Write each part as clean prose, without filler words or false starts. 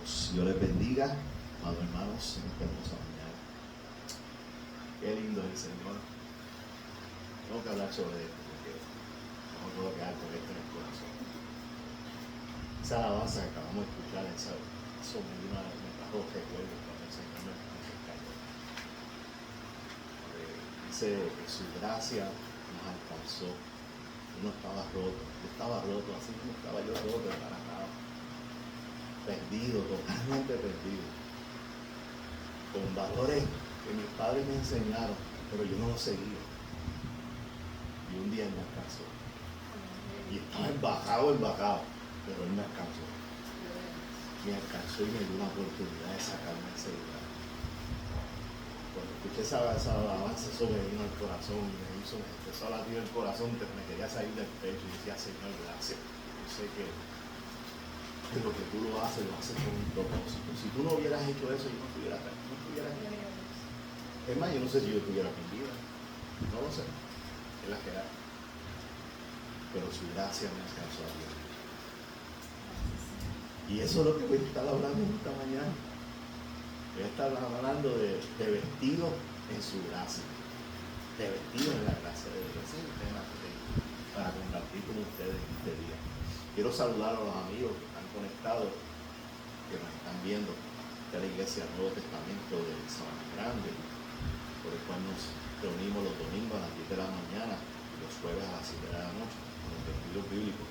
Dios. Dios les bendiga, amados hermanos, en esta hermosa mañana. Qué lindo es el Señor. Tengo que hablar sobre esto porque no puedo quedar con esto en el corazón. Esa alabanza que acabamos de escuchar, eso me trajo recuerdos cuando el Señor me encargó. Dice que su gracia nos alcanzó. Uno estaba roto, yo estaba roto, así como estaba yo roto, embarazado, perdido, totalmente perdido, con valores que mis padres me enseñaron, pero yo no los seguía. Y un día él me alcanzó. Y estaba embajado, pero él me alcanzó. Me alcanzó y me dio una oportunidad de sacarme de ese lugar. Cuando escuché esa alabanza, eso me vino al corazón, me empezó a latir el corazón, me quería salir del pecho y decía, Señor, gracias. Yo sé que lo que tú lo haces con un propósito. Si tú no hubieras hecho eso, yo no estuviera acá, no estuviera aquí. Es más, yo no sé si yo estuviera con vida, no lo sé, es la que da. Pero su gracia me alcanzó a Dios. Y eso es lo que voy a estar hablando esta mañana. Voy a estar hablando de vestido en su gracia, de vestido en la gracia de Dios. Ese es el tema que tengo para compartir con ustedes este día. Quiero saludar a los amigos que están conectados, que nos están viendo de la Iglesia del Nuevo Testamento de Sabana Grande, por el cual nos reunimos los domingos a las 10 de la mañana y los jueves a las 7 de la noche con los estudios bíblicos.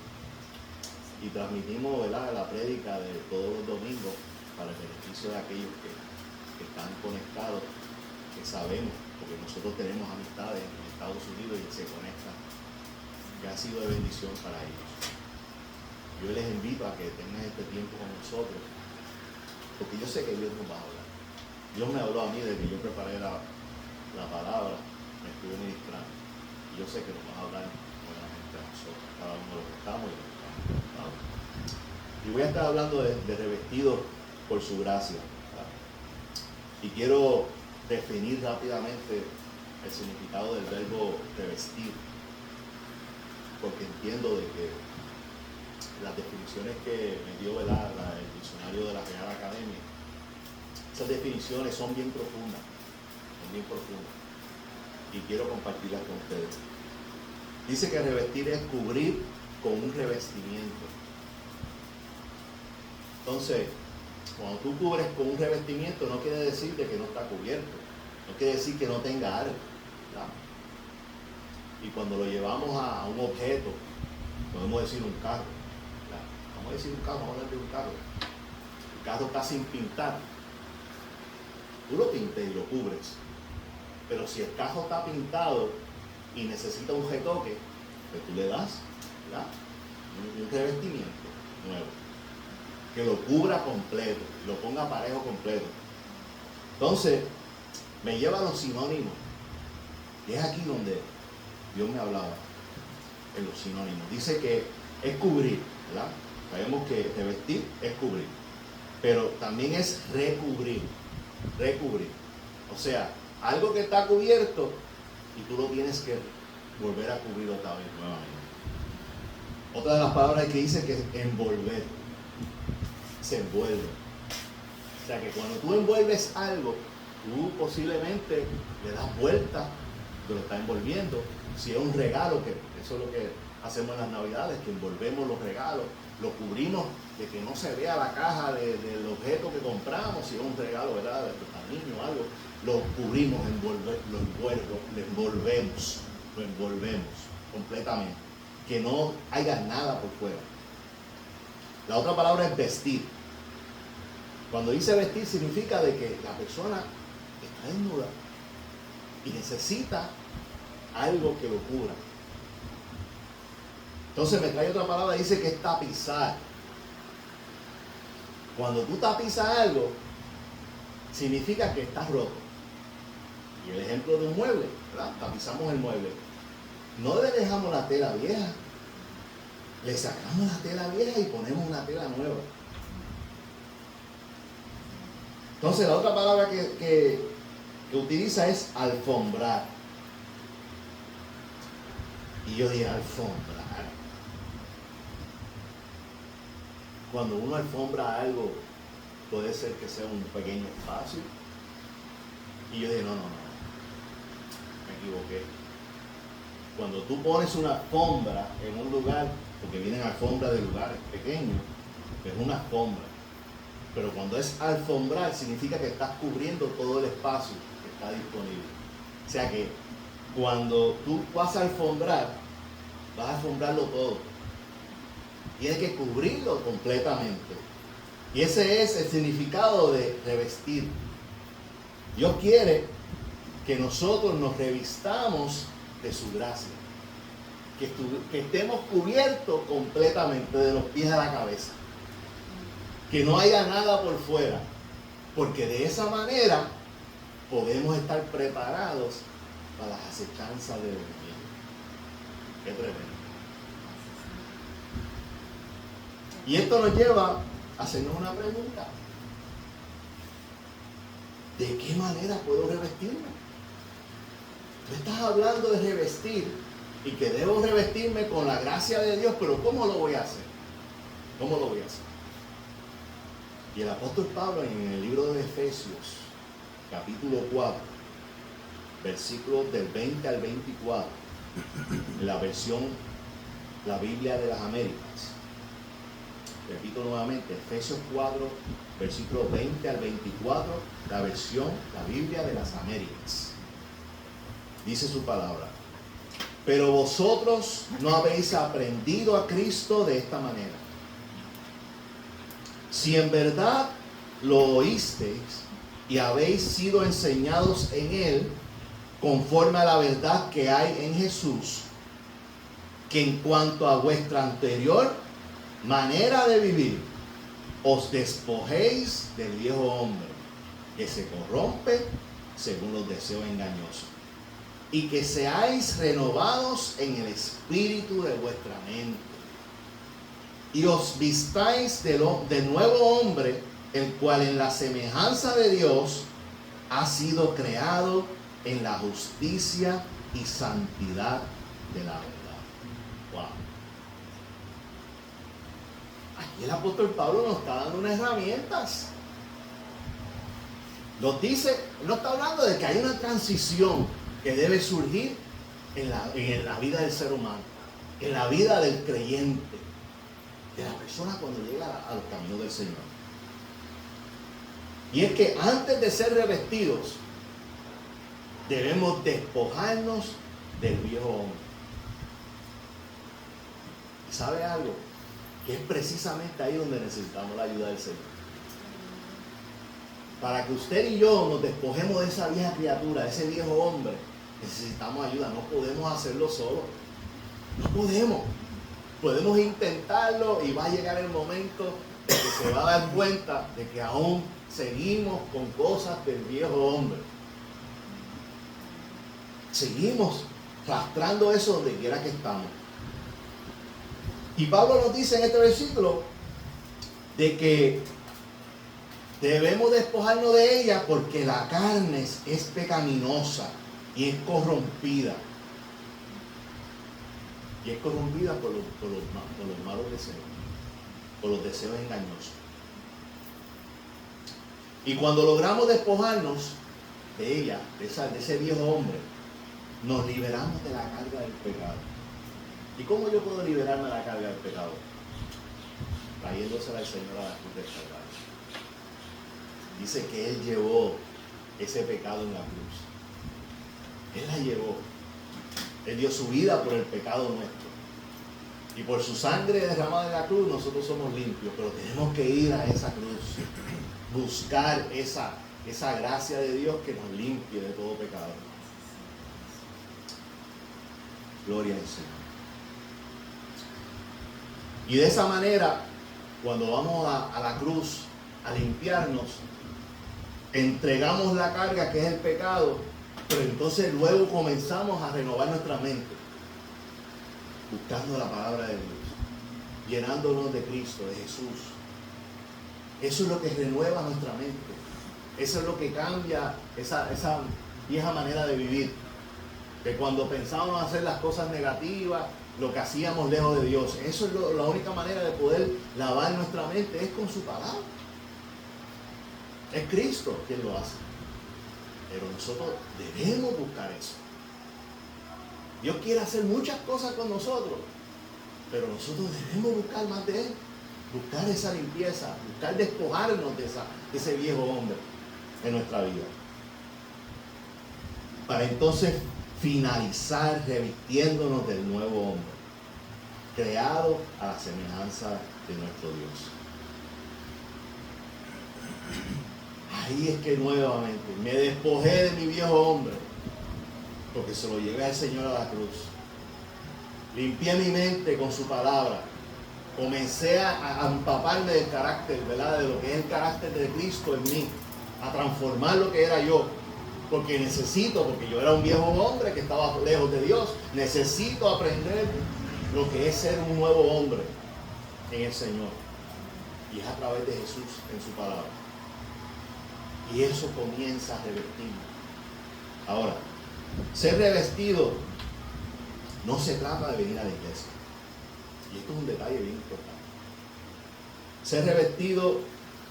Y transmitimos, ¿verdad?, la prédica de todos los domingos para el beneficio de aquellos que están conectados, que sabemos, porque nosotros tenemos amistades en Estados Unidos y se conectan, que ha sido de bendición para ellos. Yo les invito a que tengan este tiempo con nosotros, porque yo sé que Dios nos va a hablar. Dios me habló a mí desde que yo preparé la palabra, me estuve ministrando, y yo sé que nos va a hablar nuevamente a nosotros, cada uno de los que estamos y los que estamos conectados. Y voy a estar hablando de revestido por su gracia. Y quiero definir rápidamente el significado del verbo revestir, porque entiendo de que las definiciones que me dio el diccionario de la Real Academia, esas definiciones son bien profundas, y quiero compartirlas con ustedes. Dice que revestir es cubrir con un revestimiento. Entonces, cuando tú cubres con un revestimiento, no quiere decir de que no está cubierto, no quiere decir que no tenga algo, ¿verdad? Y cuando lo llevamos a un objeto, podemos decir un carro, ¿verdad? Vamos a decir un carro, vamos a hablar de un carro. El carro está sin pintar, tú lo pintas y lo cubres, pero si el carro está pintado y necesita un retoque, pues tú le das, ¿verdad?, un revestimiento nuevo, que lo cubra completo, lo ponga parejo completo. Entonces, me lleva a los sinónimos. Y es aquí donde Dios me hablaba, en los sinónimos. Dice que es cubrir, ¿verdad? Sabemos que revestir es cubrir, pero también es recubrir. O sea, algo que está cubierto y tú lo tienes que volver a cubrir otra vez nuevamente. Otra de las palabras que dice que es envolver. Se envuelve. O sea que cuando tú envuelves algo, tú posiblemente le das vuelta, te lo estás envolviendo. Si es un regalo, que eso es lo que hacemos en las Navidades, que envolvemos los regalos, lo cubrimos de que no se vea la caja del objeto que compramos. Si es un regalo, ¿verdad?, para niño o algo, lo cubrimos, lo envolvemos completamente, que no haya nada por fuera. La otra palabra es vestir. Cuando dice vestir, significa de que la persona está desnuda y necesita algo que lo cubra. Entonces me trae otra palabra, dice que es tapizar. Cuando tú tapizas algo, significa que está roto. Y el ejemplo de un mueble, ¿verdad? Tapizamos el mueble. No le dejamos la tela vieja, le sacamos la tela vieja y ponemos una tela nueva. Entonces la otra palabra que utiliza es alfombrar. Y yo dije, alfombrar. Cuando uno alfombra algo puede ser que sea un pequeño espacio. Y yo dije, no, me equivoqué. Cuando tú pones una alfombra en un lugar, porque vienen alfombras de lugares pequeños, es una alfombra. Pero cuando es alfombrar, significa que estás cubriendo todo el espacio que está disponible. O sea que cuando tú vas a alfombrarlo todo. Tienes que cubrirlo completamente. Y ese es el significado de revestir. Dios quiere que nosotros nos revistamos de su gracia. Que estemos cubiertos completamente de los pies a la cabeza. Que no haya nada por fuera. Porque de esa manera podemos estar preparados para las acechanzas del enemigo. Qué tremendo. Y esto nos lleva a hacernos una pregunta. ¿De qué manera puedo revestirme? Tú estás hablando de revestir y que debo revestirme con la gracia de Dios, pero ¿cómo lo voy a hacer? ¿Cómo lo voy a hacer? Y el apóstol Pablo en el libro de Efesios, capítulo 4, versículos del 20 al 24, en la versión, la Biblia de las Américas. Repito nuevamente, Efesios 4, versículos 20 al 24, la versión, la Biblia de las Américas. Dice su palabra: pero vosotros no habéis aprendido a Cristo de esta manera. Si en verdad lo oísteis y habéis sido enseñados en Él, conforme a la verdad que hay en Jesús, que en cuanto a vuestra anterior manera de vivir, os despojéis del viejo hombre, que se corrompe según los deseos engañosos, y que seáis renovados en el espíritu de vuestra mente, y os vistáis del nuevo hombre, el cual en la semejanza de Dios ha sido creado en la justicia y santidad de la verdad. Wow. Aquí el apóstol Pablo nos está dando unas herramientas. Nos dice, no está hablando de que hay una transición que debe surgir en la vida del ser humano, en la vida del creyente, de la persona cuando llega a los caminos del Señor. Y es que antes de ser revestidos, debemos despojarnos del viejo hombre. ¿Y sabe algo? Que es precisamente ahí donde necesitamos la ayuda del Señor. Para que usted y yo nos despojemos de esa vieja criatura, de ese viejo hombre, necesitamos ayuda. No podemos hacerlo solos. No podemos. Podemos intentarlo y va a llegar el momento de que se va a dar cuenta de que aún seguimos con cosas del viejo hombre. Seguimos arrastrando eso donde quiera que estamos. Y Pablo nos dice en este versículo de que debemos despojarnos de ella porque la carne es pecaminosa y es corrompida. Y es corrompida por los malos deseos, por los deseos engañosos. Y cuando logramos despojarnos de ella, de ese viejo hombre, nos liberamos de la carga del pecado. ¿Y cómo yo puedo liberarme de la carga del pecado? Trayéndosela al Señor a la cruz del Calvario. Dice que Él llevó ese pecado en la cruz. Él la llevó. Él dio su vida por el pecado nuestro. Y por su sangre derramada en la cruz nosotros somos limpios. Pero tenemos que ir a esa cruz. Buscar esa gracia de Dios que nos limpie de todo pecado. Gloria al Señor. Y de esa manera, cuando vamos a la cruz a limpiarnos, entregamos la carga que es el pecado, pero entonces luego comenzamos a renovar nuestra mente, buscando la palabra de Dios, llenándonos de Cristo, de Jesús. Eso es lo que renueva nuestra mente. Eso es lo que cambia esa vieja manera de vivir. Que cuando pensábamos hacer las cosas negativas, lo que hacíamos lejos de Dios. Eso es la única manera de poder lavar nuestra mente, es con su palabra. Es Cristo quien lo hace. Pero nosotros debemos buscar eso. Dios quiere hacer muchas cosas con nosotros, pero nosotros debemos buscar más de Él. Buscar esa limpieza, buscar despojarnos de ese viejo hombre en nuestra vida. Para entonces finalizar revistiéndonos del nuevo hombre, creado a la semejanza de nuestro Dios. Ahí es que nuevamente me despojé de mi viejo hombre, porque se lo llevé al Señor a la cruz. Limpié mi mente con su palabra. Comencé a empaparme del carácter, ¿verdad? De lo que es el carácter de Cristo en mí, a transformar lo que era yo. Porque yo era un viejo hombre que estaba lejos de Dios. Necesito aprender lo que es ser un nuevo hombre en el Señor. Y es a través de Jesús en su palabra. Y eso comienza a revestirme. Ahora, ser revestido no se trata de venir a la iglesia. Y esto es un detalle bien importante. Ser revestido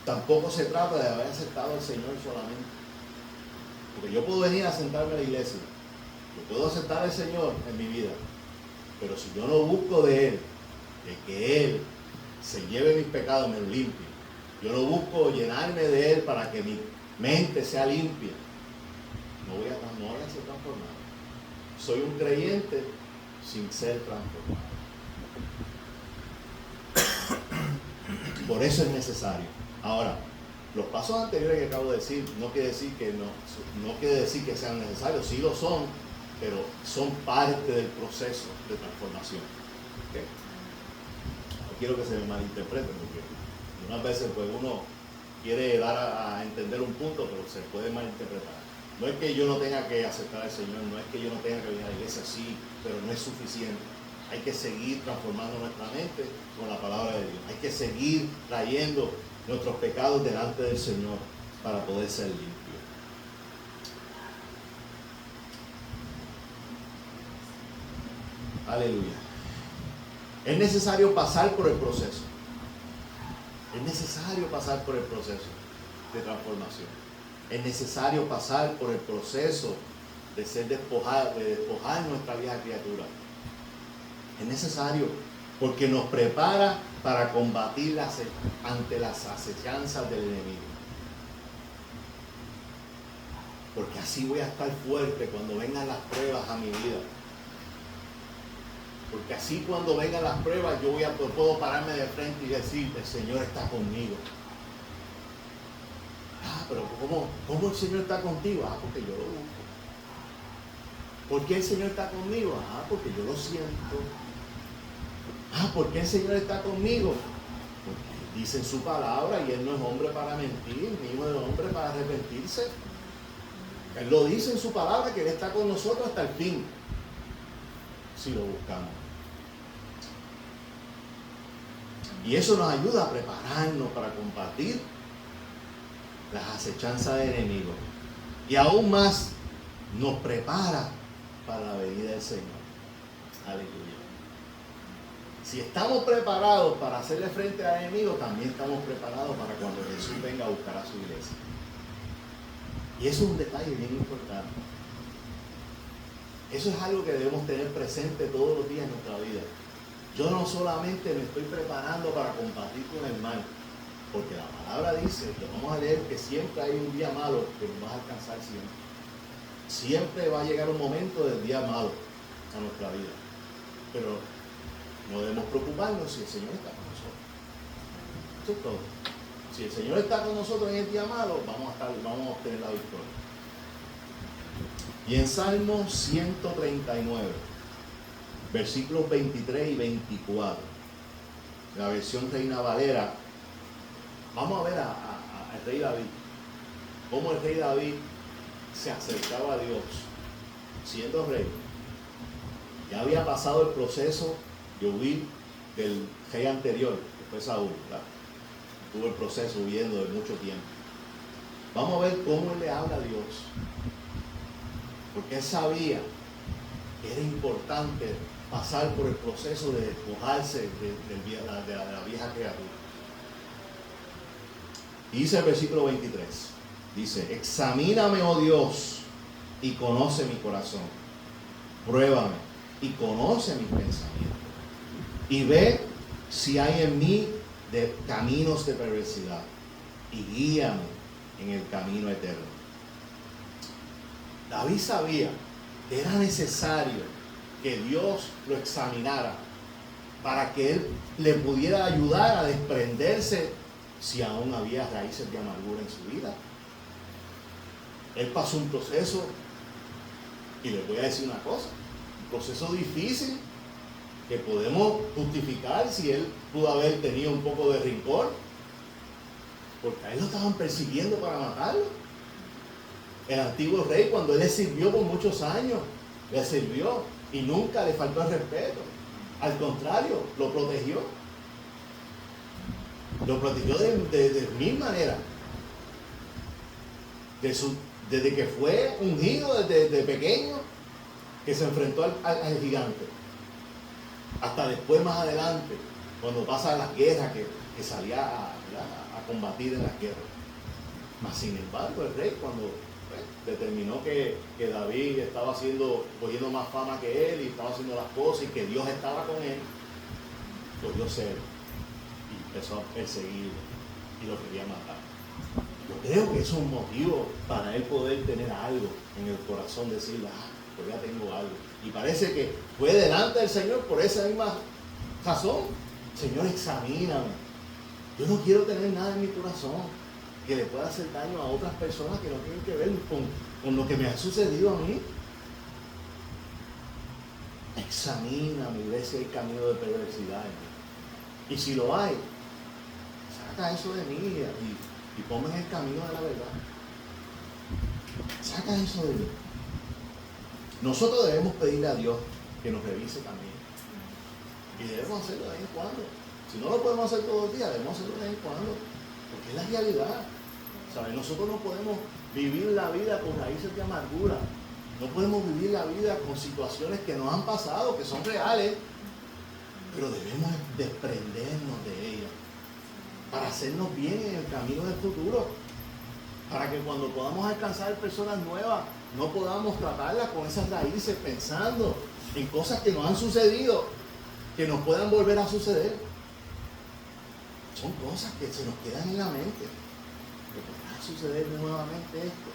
tampoco se trata de haber aceptado al Señor solamente. Porque yo puedo venir a sentarme a la iglesia. Yo puedo aceptar al Señor en mi vida. Pero si yo no busco de Él, de que Él se lleve mis pecados, me los limpie. Yo no busco llenarme de Él para que mi mente sea limpia. No voy a ser transformado. Soy un creyente sin ser transformado. Por eso es necesario. Ahora, los pasos anteriores que acabo de decir no quiere decir que sean necesarios, sí lo son, pero son parte del proceso de transformación. ¿Okay? No quiero que se me malinterprete, porque unas veces pues uno quiere dar a entender un punto, pero se puede malinterpretar. No es que yo no tenga que aceptar al Señor, no es que yo no tenga que venir a la iglesia, sí, pero no es suficiente. Hay que seguir transformando nuestra mente con la palabra de Dios. Hay que seguir trayendo nuestros pecados delante del Señor para poder ser limpios. Aleluya. Es necesario pasar por el proceso. Es necesario pasar por el proceso de transformación. Es necesario pasar por el proceso de ser despojar nuestra vieja criatura. Es necesario porque nos prepara para combatir ante las acechanzas del enemigo. Porque así voy a estar fuerte cuando vengan las pruebas a mi vida. Porque así cuando vengan las pruebas yo puedo pararme de frente y decir, el Señor está conmigo. Pero ¿cómo el Señor está contigo? Porque yo lo busco. ¿Por qué el Señor está conmigo? Porque yo lo siento. ¿Por qué el Señor está conmigo? Porque dice en su palabra y Él no es hombre para mentir, ni hijo de hombre para arrepentirse. Él lo dice en su palabra que Él está con nosotros hasta el fin, si lo buscamos. Y eso nos ayuda a prepararnos para combatir las acechanzas del enemigo. Y aún más nos prepara para la venida del Señor. Aleluya. Si estamos preparados para hacerle frente al enemigo, también estamos preparados para cuando Jesús venga a buscar a su iglesia. Y eso es un detalle bien importante. Eso es algo que debemos tener presente todos los días en nuestra vida. Yo no solamente me estoy preparando para combatir con el mal, porque la palabra dice, que vamos a leer, que siempre hay un día malo que nos va a alcanzar siempre. Siempre va a llegar un momento del día malo a nuestra vida. Pero no debemos preocuparnos si el Señor está con nosotros. Eso es todo. Si el Señor está con nosotros en el día malo, vamos a obtener la victoria. Y en Salmo 139, versículos 23 y 24, la versión Reina Valera, vamos a ver al rey David, cómo el rey David se acercaba a Dios siendo rey. Ya había pasado el proceso de huir del rey anterior, que fue Saúl, ¿verdad? Tuvo el proceso huyendo de mucho tiempo. Vamos a ver cómo él le habla a Dios, porque él sabía que era importante pasar por el proceso de despojarse de la vieja criatura. Y dice el versículo 23, dice, examíname, oh Dios, y conoce mi corazón. Pruébame y conoce mis pensamientos. Y ve si hay en mí de caminos de perversidad. Y guíame en el camino eterno. David sabía que era necesario que Dios lo examinara para que él le pudiera ayudar a desprenderse si aún había raíces de amargura en su vida. Él pasó un proceso, y les voy a decir una cosa, un proceso difícil que podemos justificar si él pudo haber tenido un poco de rencor, porque a él lo estaban persiguiendo para matarlo. El antiguo rey, cuando él le sirvió por muchos años, le sirvió y nunca le faltó el respeto. Al contrario, lo protegió. Lo protegió de mil maneras. Desde que fue ungido, desde pequeño, que se enfrentó al gigante, hasta después, más adelante, cuando pasan las guerras, que salía a combatir en las guerras. Mas sin embargo, el rey, cuando determinó que David estaba cogiendo más fama que él y estaba haciendo las cosas y que Dios estaba con él, cogió celo y empezó a perseguirlo y lo quería matar. Yo creo que eso es un motivo para él poder tener algo en el corazón, decirle, todavía tengo algo. Y parece que fue delante del Señor por esa misma razón. Señor, examíname. Yo no quiero tener nada en mi corazón que le pueda hacer daño a otras personas que no tienen que ver con lo que me ha sucedido a mí. Examíname y ve si hay camino de perversidad en mí. Y si lo hay, saca eso de mí y ponme en el camino de la verdad. Saca eso de mí. Nosotros debemos pedirle a Dios que nos revise también. Y debemos hacerlo de vez en cuando. Si no lo podemos hacer todos los días, debemos hacerlo de vez en cuando. Porque es la realidad. ¿Sabes? Nosotros no podemos vivir la vida con raíces de amargura. No podemos vivir la vida con situaciones que nos han pasado, que son reales. Pero debemos desprendernos de ellas para hacernos bien en el camino del futuro. Para que cuando podamos alcanzar personas nuevas, no podamos tratarlas con esas raíces pensando en cosas que nos han sucedido, que nos puedan volver a suceder. Son cosas que se nos quedan en la mente. Que podrá suceder nuevamente esto.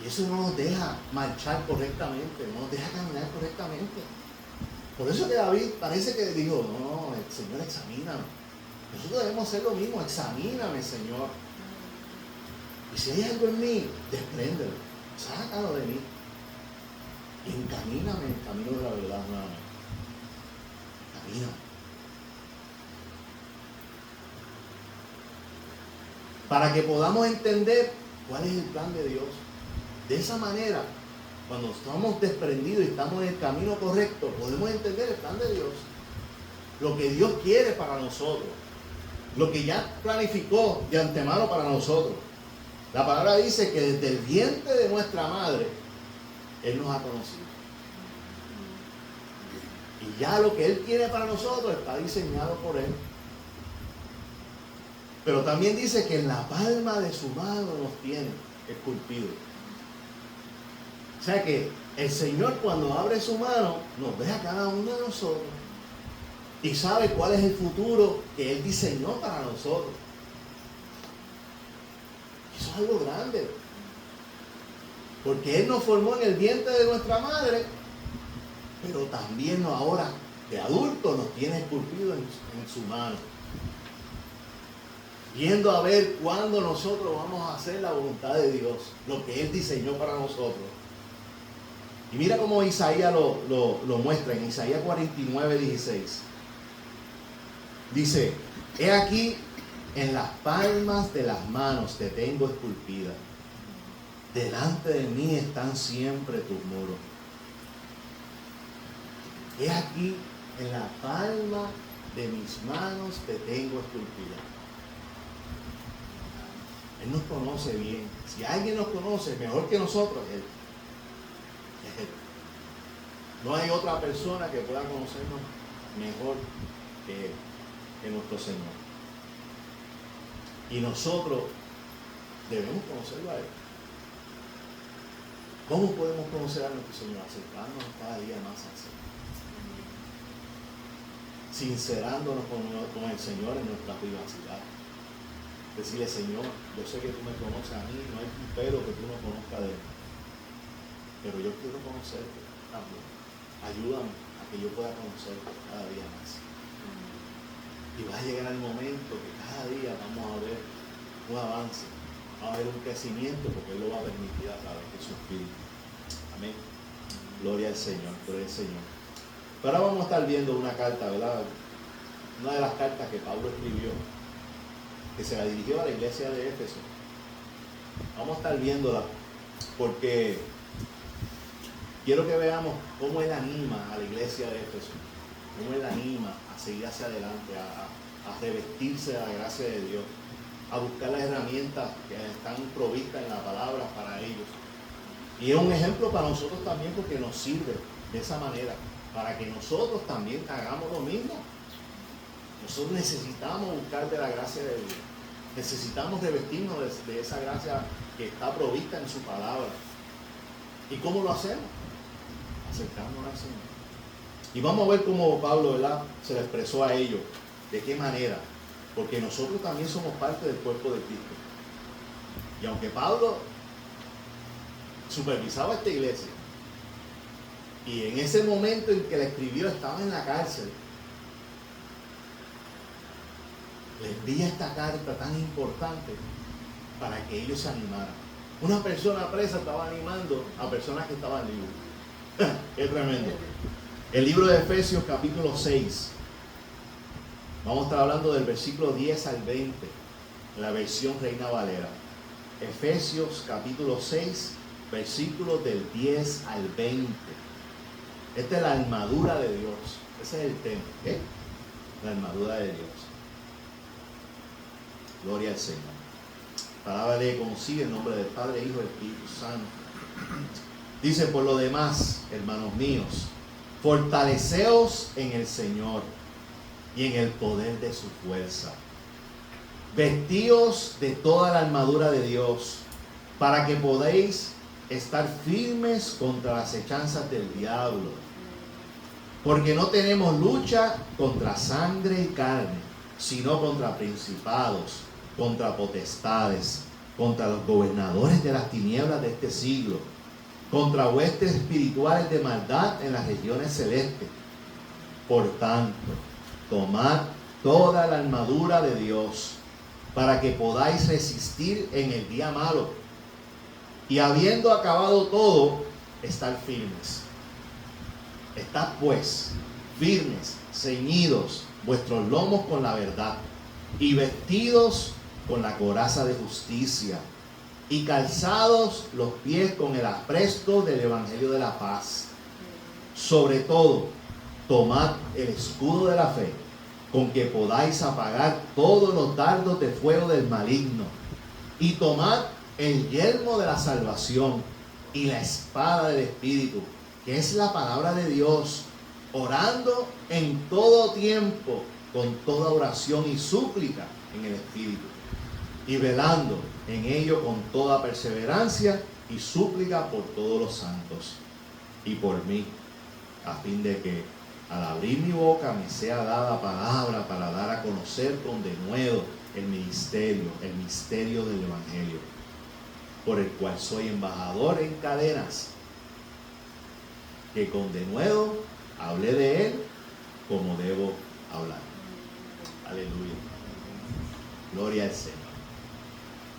Y eso no nos deja marchar correctamente, no nos deja caminar correctamente. Por eso que David parece que dijo, no, el Señor, examíname. Nosotros debemos hacer lo mismo, examíname, Señor. Y si hay algo en mí, despréndelo, sácalo de mí. Y encamíname en el camino de la verdad nuevamente. Camíname. Para que podamos entender cuál es el plan de Dios. De esa manera, cuando estamos desprendidos y estamos en el camino correcto, podemos entender el plan de Dios. Lo que Dios quiere para nosotros. Lo que ya planificó de antemano para nosotros. La palabra dice que desde el vientre de nuestra madre, Él nos ha conocido. Y ya lo que Él tiene para nosotros está diseñado por Él. Pero también dice que en la palma de su mano nos tiene esculpido. O sea que el Señor, cuando abre su mano, nos ve a cada uno de nosotros y sabe cuál es el futuro que Él diseñó para nosotros. Eso es algo grande. Porque Él nos formó en el vientre de nuestra madre, pero también ahora de adultos nos tiene esculpido en su mano. Viendo a ver cuándo nosotros vamos a hacer la voluntad de Dios, lo que Él diseñó para nosotros. Y mira cómo Isaías lo muestra en Isaías 49:16. Dice, he aquí en las palmas de las manos te tengo esculpida. Delante de mí están siempre tus muros. He aquí en la palma de mis manos te tengo esculpida. Él nos conoce bien. Si alguien nos conoce mejor que nosotros, Él. Es Él. No hay otra persona que pueda conocernos mejor que Él, que nuestro Señor. Y nosotros debemos conocerlo a Él. ¿Cómo podemos conocer a nuestro Señor? Acercándonos cada día más al Señor. Sincerándonos con el Señor en nuestra privacidad. Decirle, Señor, yo sé que tú me conoces a mí, no hay un pelo que tú no conozcas de mí. Pero yo quiero conocerte también. Ayúdame a que yo pueda conocerte cada día más. Y va a llegar el momento que cada día vamos a ver un avance, va a haber un crecimiento, porque Él lo va a permitir a través de su Espíritu. Amén. Gloria al Señor, gloria al Señor. Pero ahora vamos a estar viendo una carta, ¿verdad? Una de las cartas que Pablo escribió, que se la dirigió a la iglesia de Éfeso. Vamos a estar viéndola porque quiero que veamos cómo Él anima a la iglesia de Éfeso, cómo Él anima a seguir hacia adelante, a revestirse de la gracia de Dios, a buscar las herramientas que están provistas en la palabra para ellos. Y es un ejemplo para nosotros también, porque nos sirve de esa manera, para que nosotros también hagamos lo mismo. Nosotros necesitamos buscar de la gracia de Dios. Necesitamos revestirnos de esa gracia que está provista en su palabra. ¿Y cómo lo hacemos? Acercándonos al Señor. Y vamos a ver cómo Pablo, ¿verdad?, se lo expresó a ellos. ¿De qué manera? Porque nosotros también somos parte del cuerpo de Cristo. Y aunque Pablo supervisaba esta iglesia, y en ese momento en que la escribió estaba en la cárcel, le envía esta carta tan importante para que ellos se animaran. Una persona presa estaba animando a personas que estaban libres. Qué tremendo. El libro de Efesios capítulo 6. Vamos a estar hablando del versículo 10 al 20, la versión Reina Valera. Efesios capítulo 6, versículos del 10 al 20. Esta es la armadura de Dios. Ese es el tema. ¿Qué? La armadura de Dios. Gloria al Señor. Palabra de como sigue en nombre del Padre, Hijo y Espíritu Santo. Dice, por lo demás, hermanos míos, fortaleceos en el Señor y en el poder de su fuerza. Vestíos de toda la armadura de Dios, para que podáis estar firmes contra las acechanzas del diablo. Porque no tenemos lucha contra sangre y carne, sino contra principados, contra potestades, contra los gobernadores de las tinieblas de este siglo, contra huestes espirituales de maldad en las regiones celestes. Por tanto, tomad toda la armadura de Dios, para que podáis resistir en el día malo, y habiendo acabado todo, estar firmes. Estad pues firmes, ceñidos vuestros lomos con la verdad, y vestidos con la coraza de justicia, y calzados los pies con el apresto del evangelio de la paz. Sobre todo, tomad el escudo de la fe, con que podáis apagar todos los dardos de fuego del maligno, y tomad el yelmo de la salvación y la espada del Espíritu, que es la palabra de Dios, orando en todo tiempo con toda oración y súplica en el Espíritu, y velando en ello con toda perseverancia y súplica por todos los santos y por mí, a fin de que al abrir mi boca me sea dada palabra para dar a conocer con denuedo el misterio del Evangelio, por el cual soy embajador en cadenas, que con denuedo hablé de él como debo hablar. Aleluya. Gloria al Señor.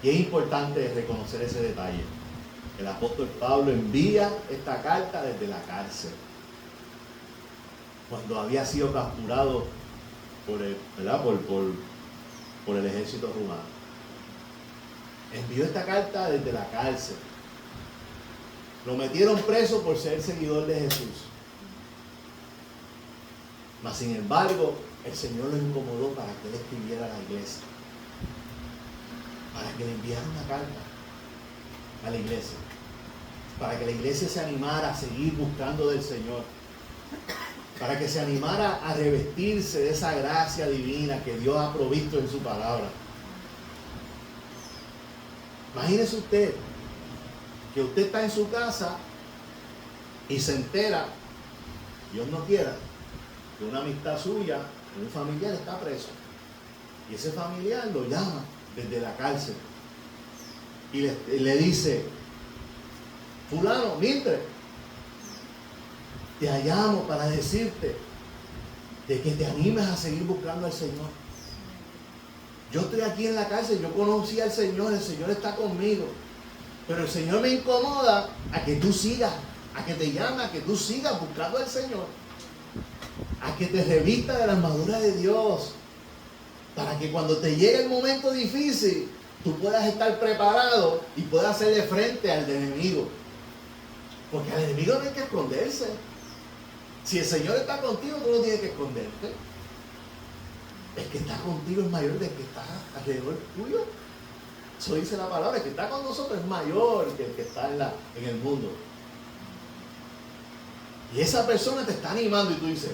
Y es importante reconocer ese detalle. El apóstol Pablo envía esta carta desde la cárcel, cuando había sido capturado por el ejército romano. Envió esta carta desde la cárcel. Lo metieron preso por ser seguidor de Jesús. Mas sin embargo, el Señor lo incomodó para que él escribiera a la iglesia, para que le enviara una carta a la iglesia, para que la iglesia se animara a seguir buscando del Señor, para que se animara a revestirse de esa gracia divina que Dios ha provisto en su palabra. Imagínese usted que usted está en su casa y se entera, Dios no quiera, que una amistad suya, un familiar está preso. Y ese familiar lo llama desde la cárcel y le dice: fulano, Mildred, te hallamos para decirte de que te animes a seguir buscando al Señor. Yo estoy aquí en la cárcel, yo conocí al Señor, el Señor está conmigo, pero el Señor me incomoda a que tú sigas, a que te llame, a que tú sigas buscando al Señor, a que te revistas de la armadura de Dios, para que cuando te llegue el momento difícil, tú puedas estar preparado y puedas hacerle frente al enemigo. Porque al enemigo no hay que esconderse. Si el Señor está contigo, tú no tienes que esconderte. El que está contigo es mayor del que está alrededor tuyo. Eso dice la palabra. El que está con nosotros es mayor que el que está en el mundo. Y esa persona te está animando y tú dices: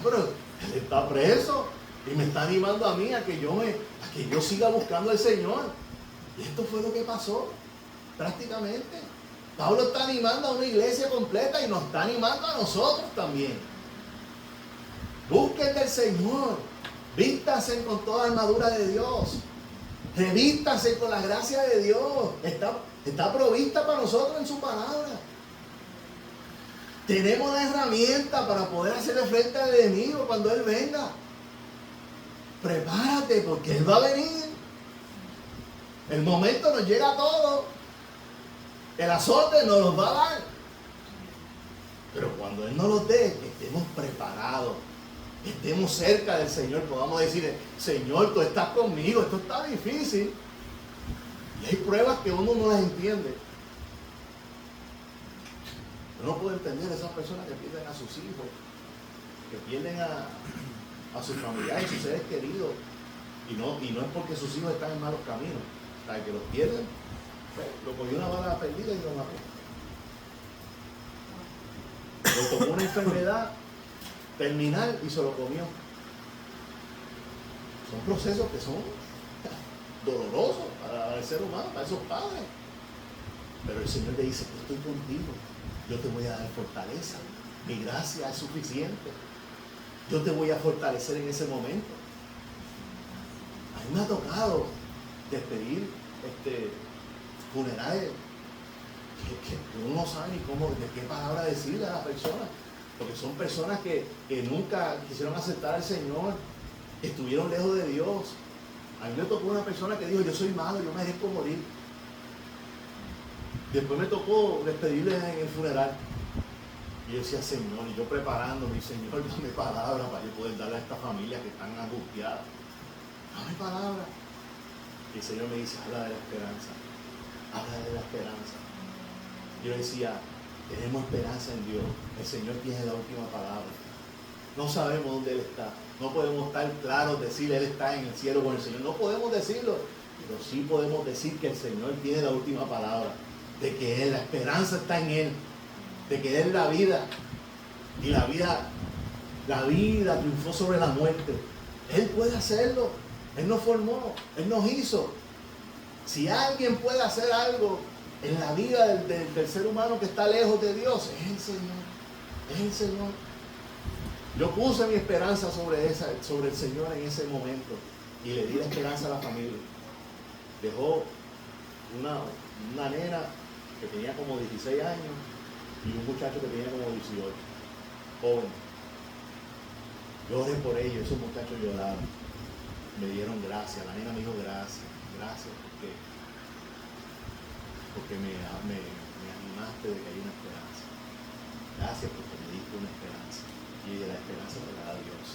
pero él está preso y me está animando a mí a que yo siga buscando al Señor. Y esto fue lo que pasó prácticamente. Pablo está animando a una iglesia completa y nos está animando a nosotros también. Busquen del Señor. Vístanse con toda armadura de Dios. Revístanse con la gracia de Dios. Está provista para nosotros en su palabra. Tenemos la herramienta para poder hacerle frente al enemigo cuando Él venga. Prepárate, porque Él va a venir. El momento nos llega a todos. El azote nos los va a dar. Pero cuando Él nos los dé, que estemos preparados, que estemos cerca del Señor, podamos decir: Señor, tú estás conmigo, esto está difícil. Y hay pruebas que uno no las entiende. Yo no puedo entender a esas personas que pierden a sus hijos, que pierden a sus familiares, sus seres queridos, y no es porque sus hijos están en malos caminos. O sea, que los pierden, pues, lo cogió una bala perdida y lo mató. Le tocó una enfermedad terminal y se lo comió. Son procesos que son dolorosos para el ser humano, para esos padres. Pero el Señor te dice: yo estoy contigo, yo te voy a dar fortaleza, mi gracia es suficiente, yo te voy a fortalecer en ese momento. A mí me ha tocado despedir funerales que uno no sabe ni cómo, de qué palabra decirle a las personas, porque son personas que nunca quisieron aceptar al Señor, que estuvieron lejos de Dios. A mí me tocó una persona que dijo: yo soy malo, yo merezco morir. Después me tocó despedirle en el funeral. Y yo decía: Señor, y yo preparándome, Señor, dame palabra para yo poder darle a esta familia que están angustiadas. Dame palabra. Y el Señor me dice: habla de la esperanza. Habla de la esperanza. Yo decía: tenemos esperanza en Dios. El Señor tiene la última palabra. No sabemos dónde Él está. No podemos estar claros, decirle Él está en el cielo con el Señor. No podemos decirlo. Pero sí podemos decir que el Señor tiene la última palabra. De que la esperanza está en Él. De que Él es la vida. Y la vida triunfó sobre la muerte. Él puede hacerlo. Él nos formó. Él nos hizo. Si alguien puede hacer algo en la vida del ser humano que está lejos de Dios, es el Señor. Es el Señor. Yo puse mi esperanza sobre el Señor en ese momento y le di la esperanza a la familia. Dejó una nena que tenía como 16 años y un muchacho que tenía como 18, joven. Yo oré por ellos, esos muchachos lloraron, me dieron gracias, la nena me dijo gracias porque me animaste de que hay una esperanza. Gracias porque me diste una esperanza. Y la esperanza te la da Dios.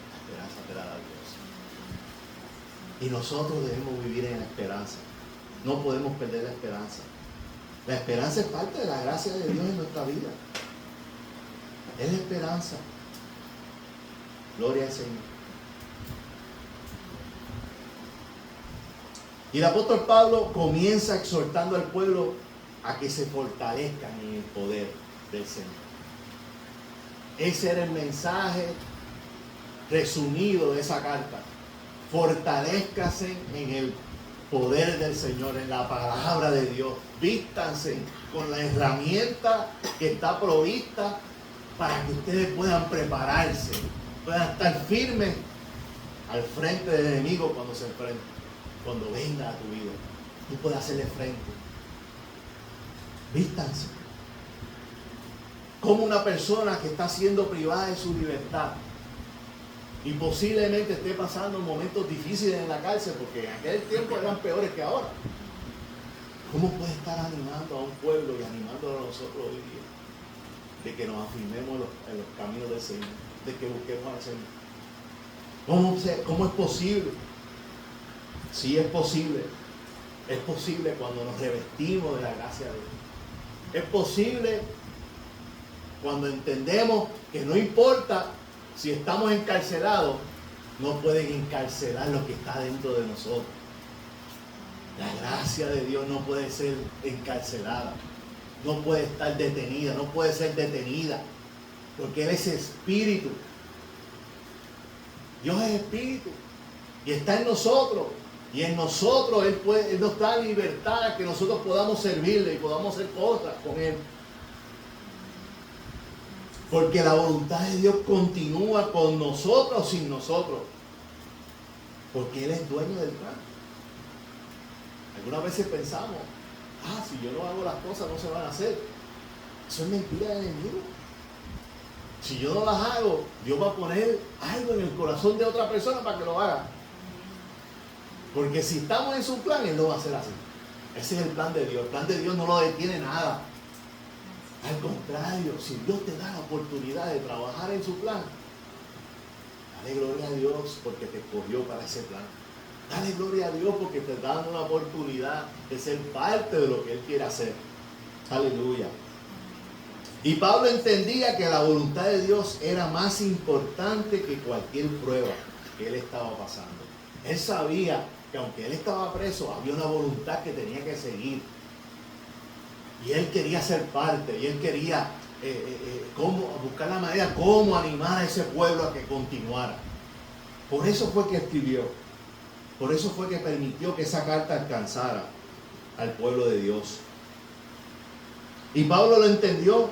La esperanza te la da Dios. Y nosotros debemos vivir en la esperanza. No podemos perder la esperanza. La esperanza es parte de la gracia de Dios en nuestra vida. Es la esperanza. Gloria al Señor. Y el apóstol Pablo comienza exhortando al pueblo a que se fortalezcan en el poder del Señor. Ese era el mensaje resumido de esa carta. Fortalézcase en el poder del Señor, en la palabra de Dios. Vístanse con la herramienta que está provista para que ustedes puedan prepararse, puedan estar firmes al frente del enemigo cuando se enfrente, cuando venga a tu vida. Tú puedes hacerle frente. Vístanse. Como una persona que está siendo privada de su libertad y posiblemente esté pasando momentos difíciles en la cárcel, porque en aquel tiempo eran peores que ahora. ¿Cómo puede estar animando a un pueblo y animándolo a nosotros hoy día? De que nos afirmemos en los caminos del Señor, de que busquemos al Señor. ¿Cómo es posible? Sí es posible. Es posible cuando nos revestimos de la gracia de Dios. Es posible cuando entendemos que no importa si estamos encarcelados, no pueden encarcelar lo que está dentro de nosotros. La gracia de Dios no puede ser encarcelada, no puede estar detenida, no puede ser detenida, porque Él es espíritu. Dios es espíritu y está en nosotros. Y en nosotros Él nos da libertad a que nosotros podamos servirle y podamos hacer cosas con Él. Porque la voluntad de Dios continúa con nosotros o sin nosotros. Porque Él es dueño del plan. Algunas veces pensamos, si yo no hago las cosas no se van a hacer. Eso es mentira del enemigo. Si yo no las hago, Dios va a poner algo en el corazón de otra persona para que lo haga. Porque si estamos en su plan, Él lo va a hacer así. Ese es el plan de Dios. El plan de Dios no lo detiene nada. Al contrario, si Dios te da la oportunidad de trabajar en su plan, dale gloria a Dios porque te escogió para ese plan. Dale gloria a Dios porque te da una oportunidad de ser parte de lo que Él quiere hacer. Aleluya. Y Pablo entendía que la voluntad de Dios era más importante que cualquier prueba que él estaba pasando. Él sabía que aunque él estaba preso, había una voluntad que tenía que seguir. Y él quería ser parte, y él quería buscar la manera cómo animar a ese pueblo a que continuara. Por eso fue que escribió, por eso fue que permitió que esa carta alcanzara al pueblo de Dios. Y Pablo lo entendió.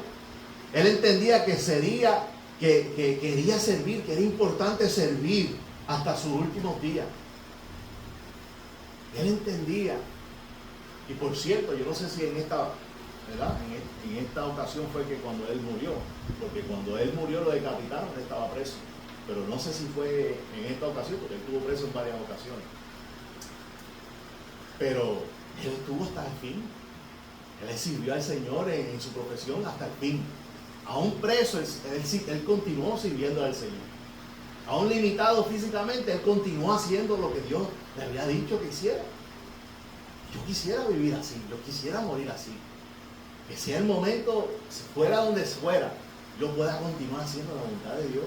Él entendía que quería servir, que era importante servir hasta sus últimos días. Él entendía. Y por cierto, yo no sé si en esta ocasión fue que cuando él murió, porque cuando él murió lo decapitaron, él estaba preso. Pero no sé si fue en esta ocasión, porque él estuvo preso en varias ocasiones. Pero él estuvo hasta el fin. Él sirvió al Señor en su profesión hasta el fin. Aún preso, él continuó sirviendo al Señor. Aún limitado físicamente, él continuó haciendo lo que Dios le había dicho que hiciera. Yo quisiera vivir así, yo quisiera morir así. Que sea el momento, fuera donde fuera, yo pueda continuar haciendo la voluntad de Dios.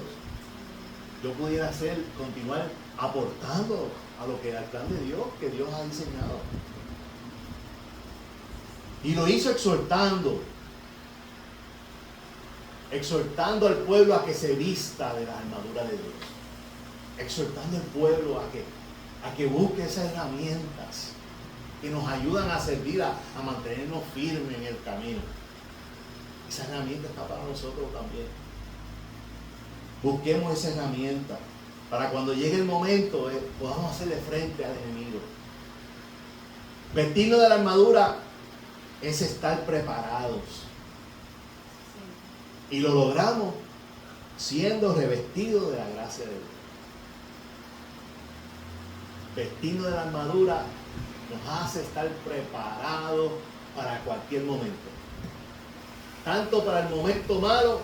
Yo pudiera continuar aportando a lo que era el plan de Dios que Dios ha diseñado. Y lo hizo exhortando al pueblo a que se vista de la armadura de Dios. Exhortando al pueblo a que busque esas herramientas que nos ayudan a servir, a mantenernos firmes en el camino. Esa herramienta está para nosotros también. Busquemos esa herramienta para cuando llegue el momento podamos hacerle frente al enemigo. Vestirnos de la armadura es estar preparados. Y lo logramos siendo revestidos de la gracia de Dios. Vestirnos de la armadura nos hace estar preparados para cualquier momento. Tanto para el momento malo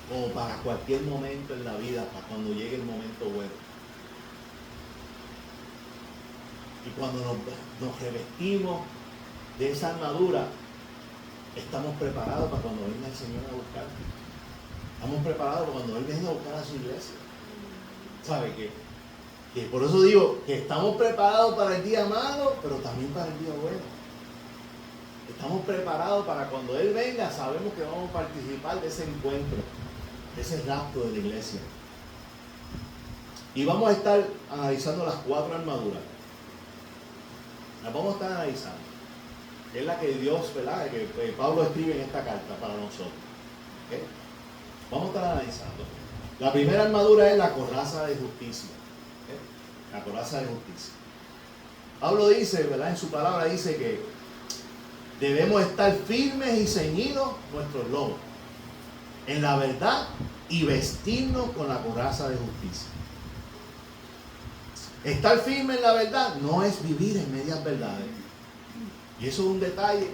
como para cualquier momento en la vida, para cuando llegue el momento bueno. Y cuando nos revestimos de esa armadura, estamos preparados para cuando venga el Señor a buscar. Estamos preparados para cuando Él venga a buscar a su iglesia. ¿Sabe qué? Que por eso digo que estamos preparados para el día malo, pero también para el día bueno. Estamos preparados para cuando Él venga, sabemos que vamos a participar de ese encuentro, de ese rapto de la iglesia. Y vamos a estar analizando las 4 armaduras. las vamos a estar analizando. Es la que Dios, ¿verdad? Que Pablo escribe en esta carta para nosotros. ¿Okay? Vamos a estar analizando. La primera armadura es la coraza de justicia. ¿Okay? La coraza de justicia. Pablo dice, ¿verdad? En su palabra dice que debemos estar firmes y ceñidos nuestros lomos en la verdad y vestirnos con la coraza de justicia. Estar firme en la verdad no es vivir en medias verdades. Y eso es un detalle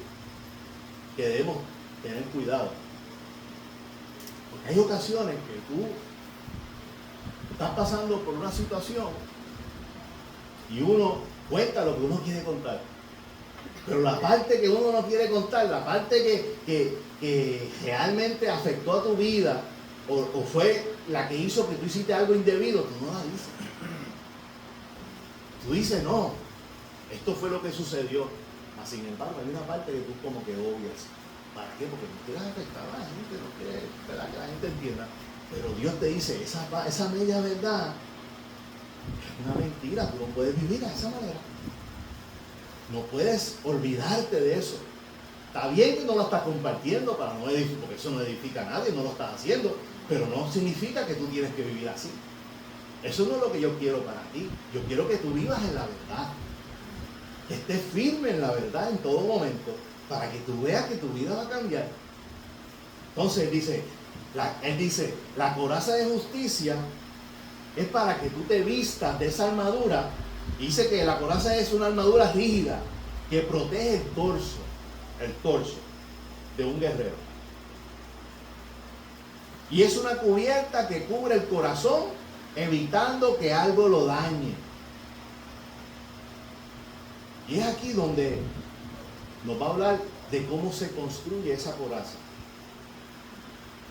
que debemos tener cuidado. Porque hay ocasiones que tú estás pasando por una situación y uno cuenta lo que uno quiere contar. Pero la parte que uno no quiere contar, la parte que realmente afectó a tu vida o fue la que hizo que tú hiciste algo indebido, tú no la dices. Tú dices, no, esto fue lo que sucedió. Mas, sin embargo, hay una parte que tú como que obvias. ¿Para qué? Porque no quieres afectar a la gente, no quieres, ¿verdad?, que la gente entienda. Pero Dios te dice, esa media verdad es una mentira, tú no puedes vivir de esa manera. No puedes olvidarte de eso. Está bien que no lo estás compartiendo para no edificar, porque eso no edifica a nadie, no lo estás haciendo, pero no significa que tú tienes que vivir así. Eso no es lo que yo quiero para ti. Yo quiero que tú vivas en la verdad, que estés firme en la verdad en todo momento, para que tú veas que tu vida va a cambiar. Entonces él dice, la coraza de justicia es para que tú te vistas de esa armadura. Y dice que la coraza es una armadura rígida que protege el torso de un guerrero. Y es una cubierta que cubre el corazón, evitando que algo lo dañe. Y es aquí donde nos va a hablar de cómo se construye esa coraza.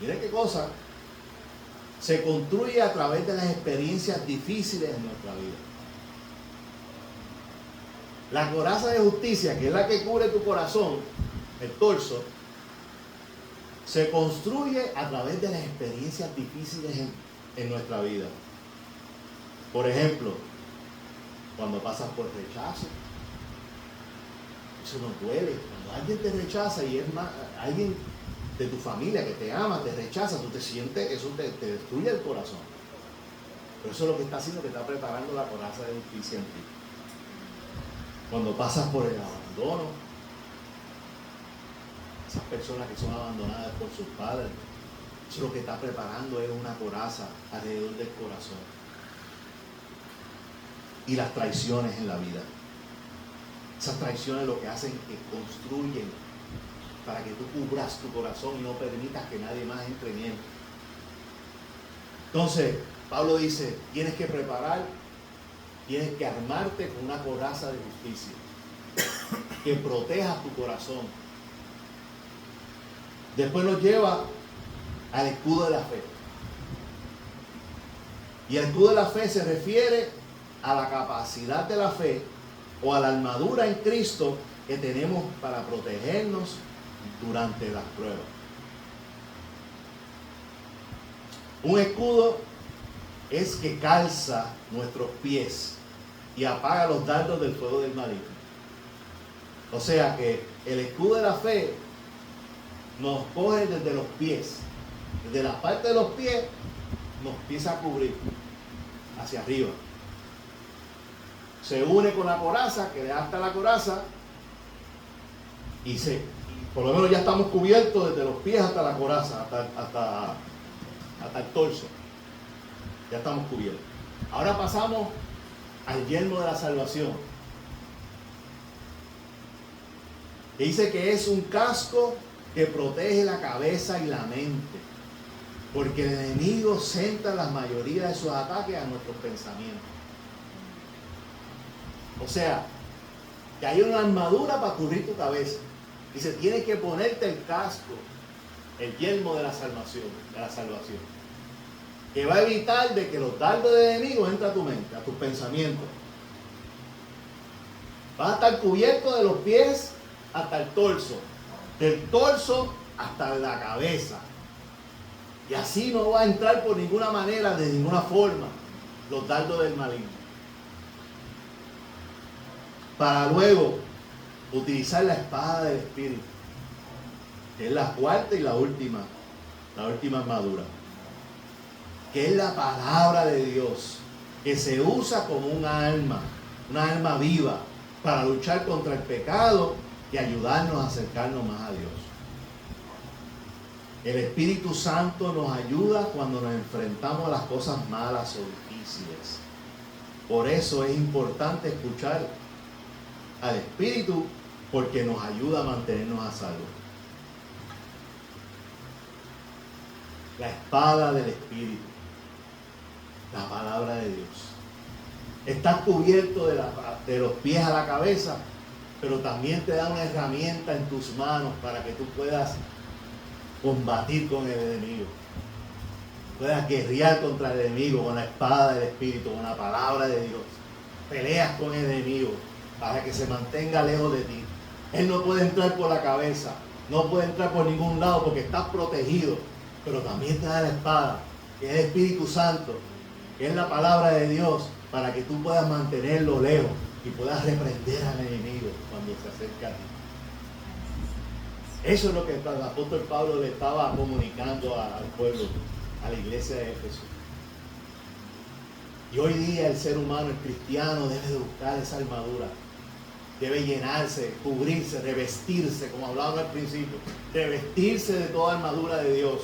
Miren qué cosa. Se construye a través de las experiencias difíciles en nuestra vida. La coraza de justicia, que es la que cubre tu corazón, el torso, se construye a través de las experiencias difíciles en nuestra vida. Por ejemplo, cuando pasas por rechazo, eso nos duele. Cuando alguien te rechaza y es más, alguien de tu familia que te ama, te rechaza, tú te sientes, eso te destruye el corazón. Pero eso es lo que está haciendo, que está preparando la coraza de justicia en ti. Cuando pasas por el abandono, esas personas que son abandonadas por sus padres, eso lo que está preparando es una coraza alrededor del corazón. Y las traiciones en la vida. Esas traiciones lo que hacen es que construyen para que tú cubras tu corazón y no permitas que nadie más entre en él. Entonces, Pablo dice, tienes que preparar, tienes que armarte con una coraza de justicia que proteja tu corazón. Después nos lleva al escudo de la fe. Y el escudo de la fe se refiere a la capacidad de la fe o a la armadura en Cristo que tenemos para protegernos durante las pruebas. Un escudo es que calza nuestros pies y apaga los dardos del fuego del maligno. O sea que el escudo de la fe nos coge desde los pies, desde la parte de los pies nos empieza a cubrir hacia arriba. Se une con la coraza, que le da hasta la coraza y por lo menos ya estamos cubiertos desde los pies hasta la coraza, hasta el torso. Ya estamos cubiertos. Ahora pasamos al yelmo de la salvación. Que dice que es un casco que protege la cabeza y la mente. Porque el enemigo centra la mayoría de sus ataques a nuestros pensamientos. O sea, que hay una armadura para cubrir tu cabeza. Dice, tienes que ponerte el casco, el yelmo de la salvación, que va a evitar de que los dardos del enemigo entren a tu mente, a tus pensamientos. Vas a estar cubierto de los pies hasta el torso, del torso hasta la cabeza. Y así no va a entrar por ninguna manera, de ninguna forma, los dardos del maligno. para luego utilizar la espada del Espíritu, que es la cuarta y la última armadura, que es la palabra de Dios, que se usa como una arma viva para luchar contra el pecado y ayudarnos a acercarnos más a Dios. El Espíritu Santo nos ayuda cuando nos enfrentamos a las cosas malas o difíciles. Por eso es importante escuchar al Espíritu, porque nos ayuda a mantenernos a salvo. La espada del Espíritu, la palabra de Dios. Estás cubierto de los pies a la cabeza, pero también te da una herramienta en tus manos para que tú puedas combatir con el enemigo. Puedas guerrear contra el enemigo con la espada del Espíritu, con la palabra de Dios. Peleas con el enemigo para que se mantenga lejos de ti. Él no puede entrar por la cabeza, no puede entrar por ningún lado porque estás protegido. Pero también te da la espada, que es el Espíritu Santo, que es la palabra de Dios, para que tú puedas mantenerlo lejos y puedas reprender al enemigo cuando se acerca a ti. Eso es lo que el apóstol Pablo le estaba comunicando al pueblo, a la iglesia de Éfeso. Y hoy día el ser humano, el cristiano, debe de buscar esa armadura. Debe llenarse, cubrirse, revestirse, como hablábamos al principio, revestirse de toda armadura de Dios,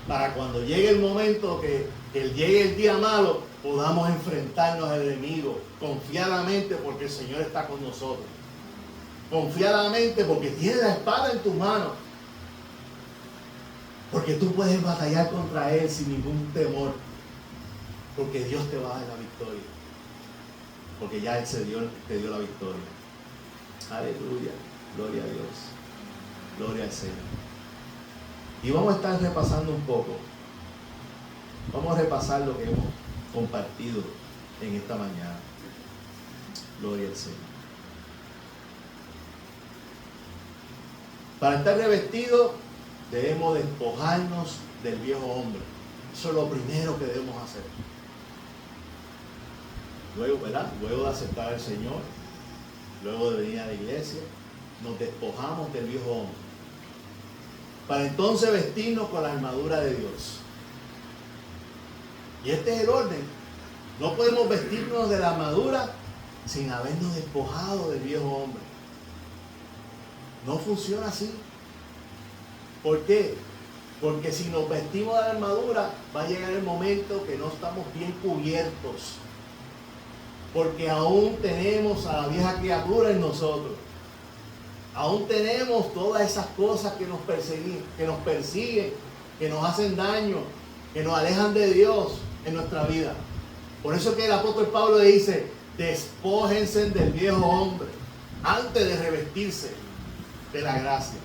para cuando llegue el momento que llegue el día malo, podamos enfrentarnos al enemigo confiadamente, porque el Señor está con nosotros. Confiadamente porque tienes la espada en tus manos, porque tú puedes batallar contra Él sin ningún temor, porque Dios te va a dar la victoria, porque ya Él te dio la victoria. Aleluya, gloria a Dios, gloria al Señor. Y vamos a estar repasando un poco, vamos a repasar lo que hemos compartido en esta mañana. Gloria al Señor. Para estar revestidos debemos despojarnos del viejo hombre. Eso es lo primero que debemos hacer. Luego, ¿verdad? Luego de aceptar al Señor, luego de venir a la iglesia, nos despojamos del viejo hombre, para entonces vestirnos con la armadura de Dios. Y este es el orden. No podemos vestirnos de la armadura sin habernos despojado del viejo hombre. No funciona así. ¿Por qué? Porque si nos vestimos de la armadura, va a llegar el momento que no estamos bien cubiertos. Porque aún tenemos a la vieja criatura en nosotros. Aún tenemos todas esas cosas que nos persiguen, que nos hacen daño, que nos alejan de Dios en nuestra vida. Por eso que el apóstol Pablo le dice, despójense del viejo hombre antes de revestirse de la gracia.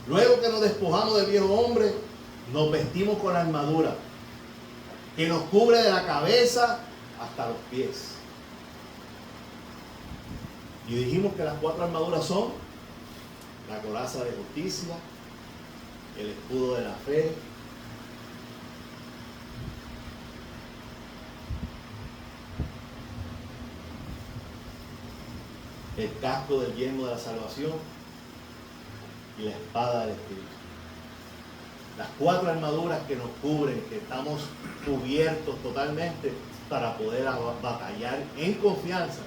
Luego que nos despojamos del viejo hombre, nos vestimos con la armadura que nos cubre de la cabeza hasta los pies. Y dijimos que las 4 armaduras son la coraza de justicia, el escudo de la fe, el casco del yelmo de la salvación y la espada del Espíritu. Las 4 armaduras que nos cubren, que estamos cubiertos totalmente para poder batallar en confianza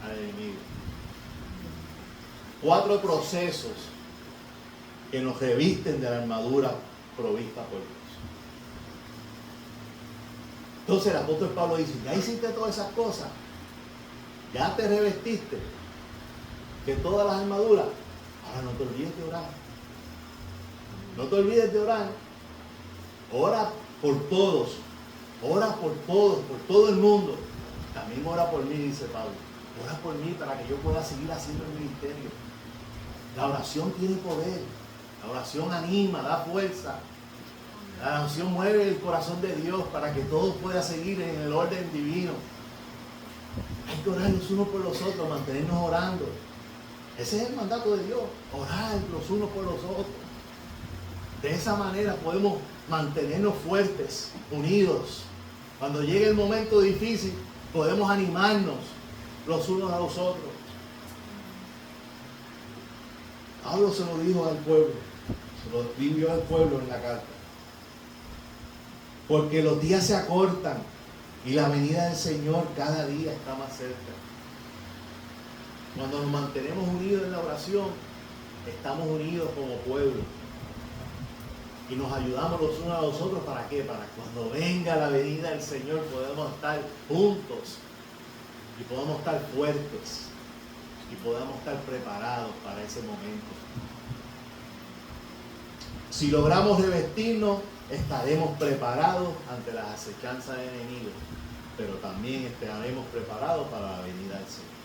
al enemigo. 4 procesos que nos revisten de la armadura provista por Dios. Entonces el apóstol Pablo dice, ya hiciste todas esas cosas, ya te revestiste de todas las armaduras, ahora no te olvides de orar. No te olvides de orar. Ora por todos, por todo el mundo. También ora por mí, dice Pablo. Ora por mí para que yo pueda seguir haciendo el ministerio. La oración tiene poder. La oración anima, da fuerza. La oración mueve el corazón de Dios para que todo pueda seguir en el orden divino. Hay que orar los unos por los otros, mantenernos orando. Ese es el mandato de Dios, orar los unos por los otros. De esa manera podemos mantenernos fuertes, unidos, Cuando llegue el momento difícil, podemos animarnos los unos a los otros. Pablo se lo dijo al pueblo, se lo escribió al pueblo en la carta. Porque los días se acortan y la venida del Señor cada día está más cerca. Cuando nos mantenemos unidos en la oración, estamos unidos como pueblo. Y nos ayudamos los unos a los otros, ¿para qué? Para cuando venga la venida del Señor podemos estar juntos y podamos estar fuertes y podamos estar preparados para ese momento. Si logramos revestirnos, estaremos preparados ante las acechanzas del enemigo, pero también estaremos preparados para la venida del Señor.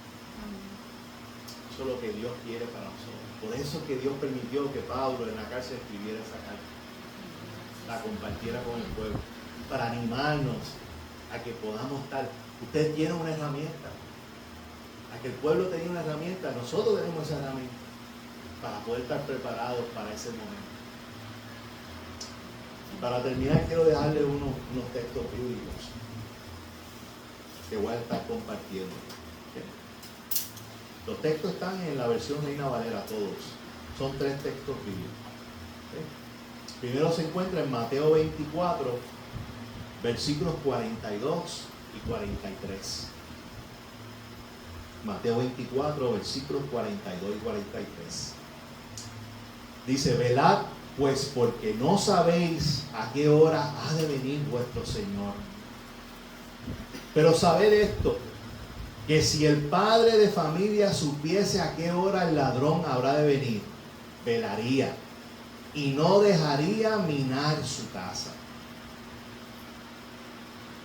Eso es lo que Dios quiere para nosotros. Por eso que Dios permitió que Pablo en la cárcel escribiera esa carta, la compartiera con el pueblo, para animarnos a que podamos estar. Ustedes tienen una herramienta, a que el pueblo tenía una herramienta, nosotros tenemos esa herramienta para poder estar preparados para ese momento. Y para terminar, quiero dejarles unos textos bíblicos que voy a estar compartiendo. ¿Okay? Los textos están en la versión Reina Valera, todos. Son 3 textos bíblicos. ¿Okay? Primero se encuentra en Mateo 24, versículos 42 y 43. Mateo 24, versículos 42 y 43. Dice: velad pues, porque no sabéis a qué hora ha de venir vuestro Señor. Pero sabed esto, que si el padre de familia supiese a qué hora el ladrón habrá de venir, velaría y no dejaría minar su casa.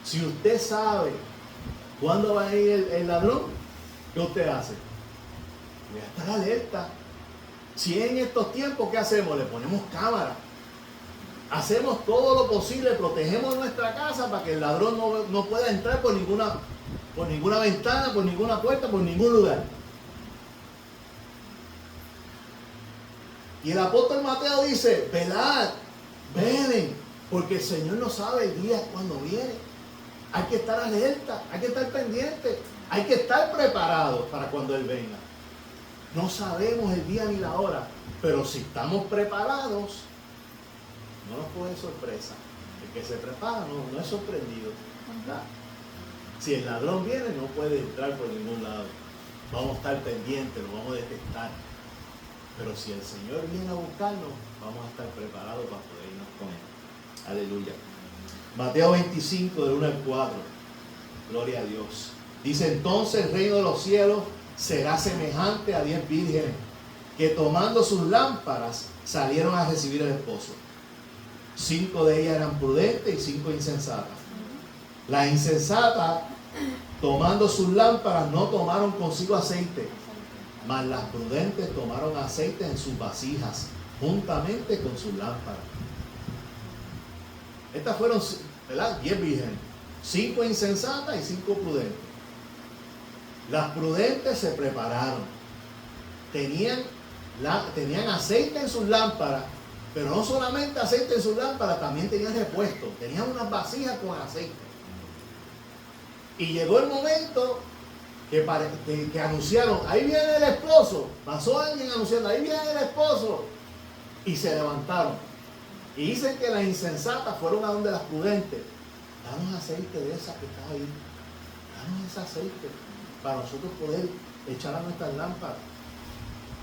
Si usted sabe cuándo va a ir el ladrón, ¿qué usted hace? Voy a estar alerta. Si en estos tiempos, ¿qué hacemos? Le ponemos cámara. Hacemos todo lo posible, protegemos nuestra casa para que el ladrón no pueda entrar por ninguna ventana, por ninguna puerta, por ningún lugar. Y el apóstol Mateo dice: velad, velen, porque el Señor no sabe el día cuando viene. Hay que estar alerta, hay que estar pendiente, hay que estar preparados para cuando Él venga. No sabemos el día ni la hora, pero si estamos preparados, no nos coge sorpresa. El que se prepara no es sorprendido, ¿verdad? Si el ladrón viene, no puede entrar por ningún lado. Vamos a estar pendientes, lo vamos a detectar. Pero si el Señor viene a buscarnos, vamos a estar preparados para poder irnos con Él. Aleluya. Mateo 25, del 1 al 4. Gloria a Dios. Dice: entonces el reino de los cielos será semejante a 10 vírgenes que, tomando sus lámparas, salieron a recibir al esposo. 5 de ellas eran prudentes y 5 insensatas. Las insensatas, tomando sus lámparas, no tomaron consigo aceite, mas las prudentes tomaron aceite en sus vasijas, juntamente con sus lámparas. Estas fueron, ¿verdad?, 10 vírgenes, 5 insensatas y 5 prudentes. Las prudentes se prepararon, tenían aceite en sus lámparas, pero no solamente aceite en sus lámparas, también tenían repuesto, tenían unas vasijas con aceite. Y llegó el momento que anunciaron: ahí viene el esposo. Pasó alguien anunciando: ahí viene el esposo. Y se levantaron. Y dicen que las insensatas fueron a donde las prudentes: danos aceite de esa que está ahí, danos ese aceite para nosotros poder echar a nuestras lámparas.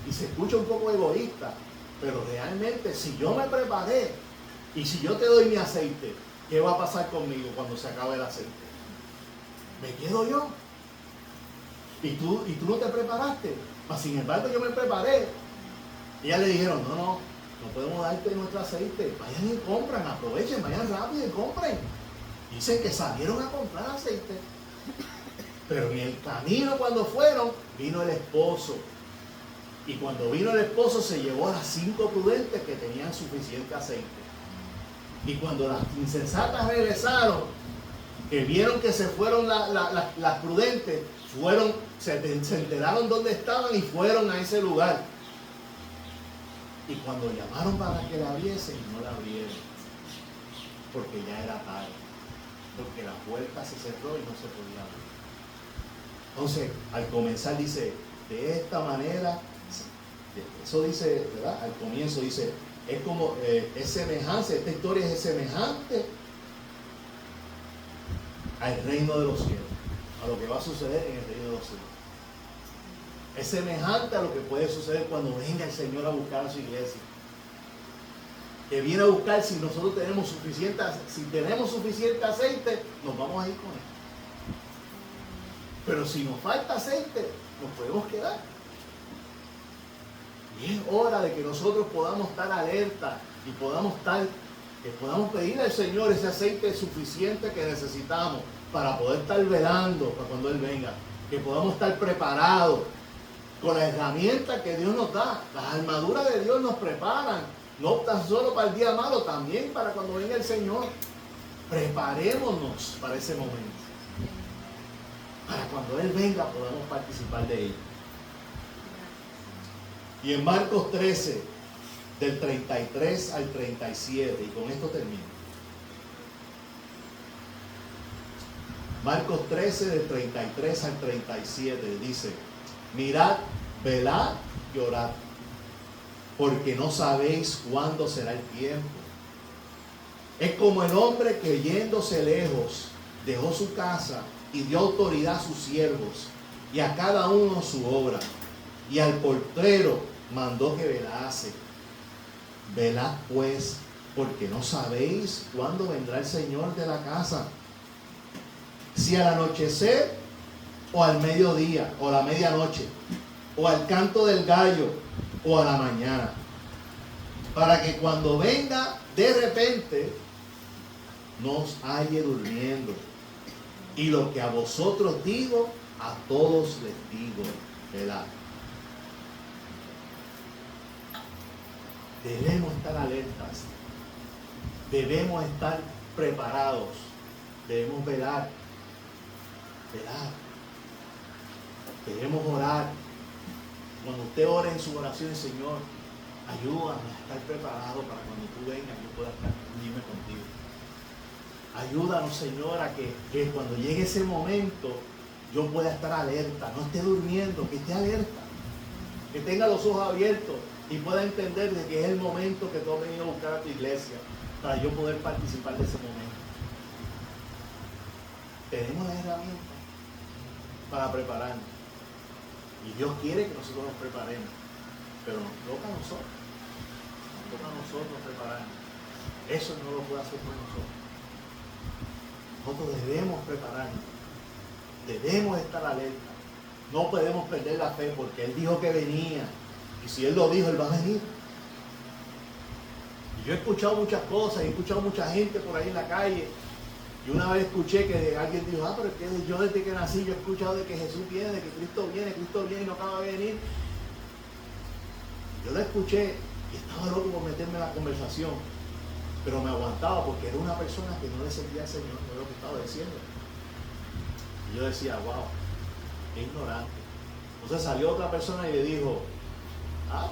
Y se escucha un poco egoísta, pero realmente, si yo me preparé y si yo te doy mi aceite, ¿qué va a pasar conmigo cuando se acabe el aceite? ¿Me quedo yo? ¿Y tú no te preparaste? Mas, sin embargo, yo me preparé. Y ya le dijeron: no podemos darte nuestro aceite. Vayan y compran, aprovechen, vayan rápido y compren. Dicen que salieron a comprar aceite. Pero en el camino, cuando fueron, vino el esposo. Y cuando vino el esposo, se llevó a las 5 prudentes que tenían suficiente aceite. Y cuando las insensatas regresaron, que vieron que se fueron las prudentes, se enteraron dónde estaban y fueron a ese lugar. Y cuando llamaron para que la abriesen, no la abrieron, porque ya era tarde. porque la puerta se cerró y no se podía abrir. Entonces, al comenzar dice, de esta manera, eso dice, ¿verdad? Al comienzo dice, es como, es semejante, esta historia es semejante al reino de los cielos, a lo que va a suceder en el reino de los cielos. Es semejante a lo que puede suceder cuando venga el Señor a buscar a su iglesia. Que viene a buscar si nosotros tenemos suficiente aceite, nos vamos a ir con él. Pero si nos falta aceite, nos podemos quedar. Y es hora de que nosotros podamos estar alerta y que podamos pedir al Señor ese aceite suficiente que necesitamos para poder estar velando para cuando Él venga. Que podamos estar preparados con las herramientas que Dios nos da. Las armaduras de Dios nos preparan, no tan solo para el día malo, también para cuando venga el Señor. Preparémonos para ese momento. Para cuando Él venga podamos participar de ello. Y en Marcos 13, del 33 al 37, y con esto termino. Marcos 13, del 33 al 37, dice: mirad, velad y orad, porque no sabéis cuándo será el tiempo. Es como el hombre que yéndose lejos dejó su casa y dio autoridad a sus siervos y a cada uno su obra, y al portero mandó que velase. Velad pues, porque no sabéis cuándo vendrá el Señor de la casa, si al anochecer o al mediodía o a la medianoche, o al canto del gallo o a la mañana, para que cuando venga de repente nos halle durmiendo. Y lo que a vosotros digo, a todos les digo, velad. Debemos estar alertas, debemos estar preparados, debemos velar, debemos orar. Cuando usted ore en su oración, Señor, ayúdame a estar preparado para cuando tú vengas yo pueda estar contigo. Ayúdanos, Señor, a que cuando llegue ese momento yo pueda estar alerta, no esté durmiendo, que esté alerta, que tenga los ojos abiertos y pueda entender de que es el momento que tú has venido a buscar a tu iglesia para yo poder participar de ese momento. Tenemos las herramientas para prepararnos. Y Dios quiere que nosotros nos preparemos, pero nos toca a nosotros. Nos toca a nosotros prepararnos. Eso no lo puede hacer por nosotros. Nosotros debemos prepararnos. Debemos estar alerta. No podemos perder la fe porque Él dijo que venía. Y si Él lo dijo, Él va a venir. Y yo he escuchado muchas cosas, he escuchado mucha gente por ahí en la calle. Y una vez escuché que alguien dijo, pero es que yo desde que nací yo he escuchado de que Jesús viene, de que Cristo viene y no acaba de venir. Yo lo escuché y estaba loco por meterme en la conversación, pero me aguantaba porque era una persona que no le servía al Señor, no es lo que estaba diciendo. Y yo decía, wow, qué ignorante. Entonces salió otra persona y le dijo,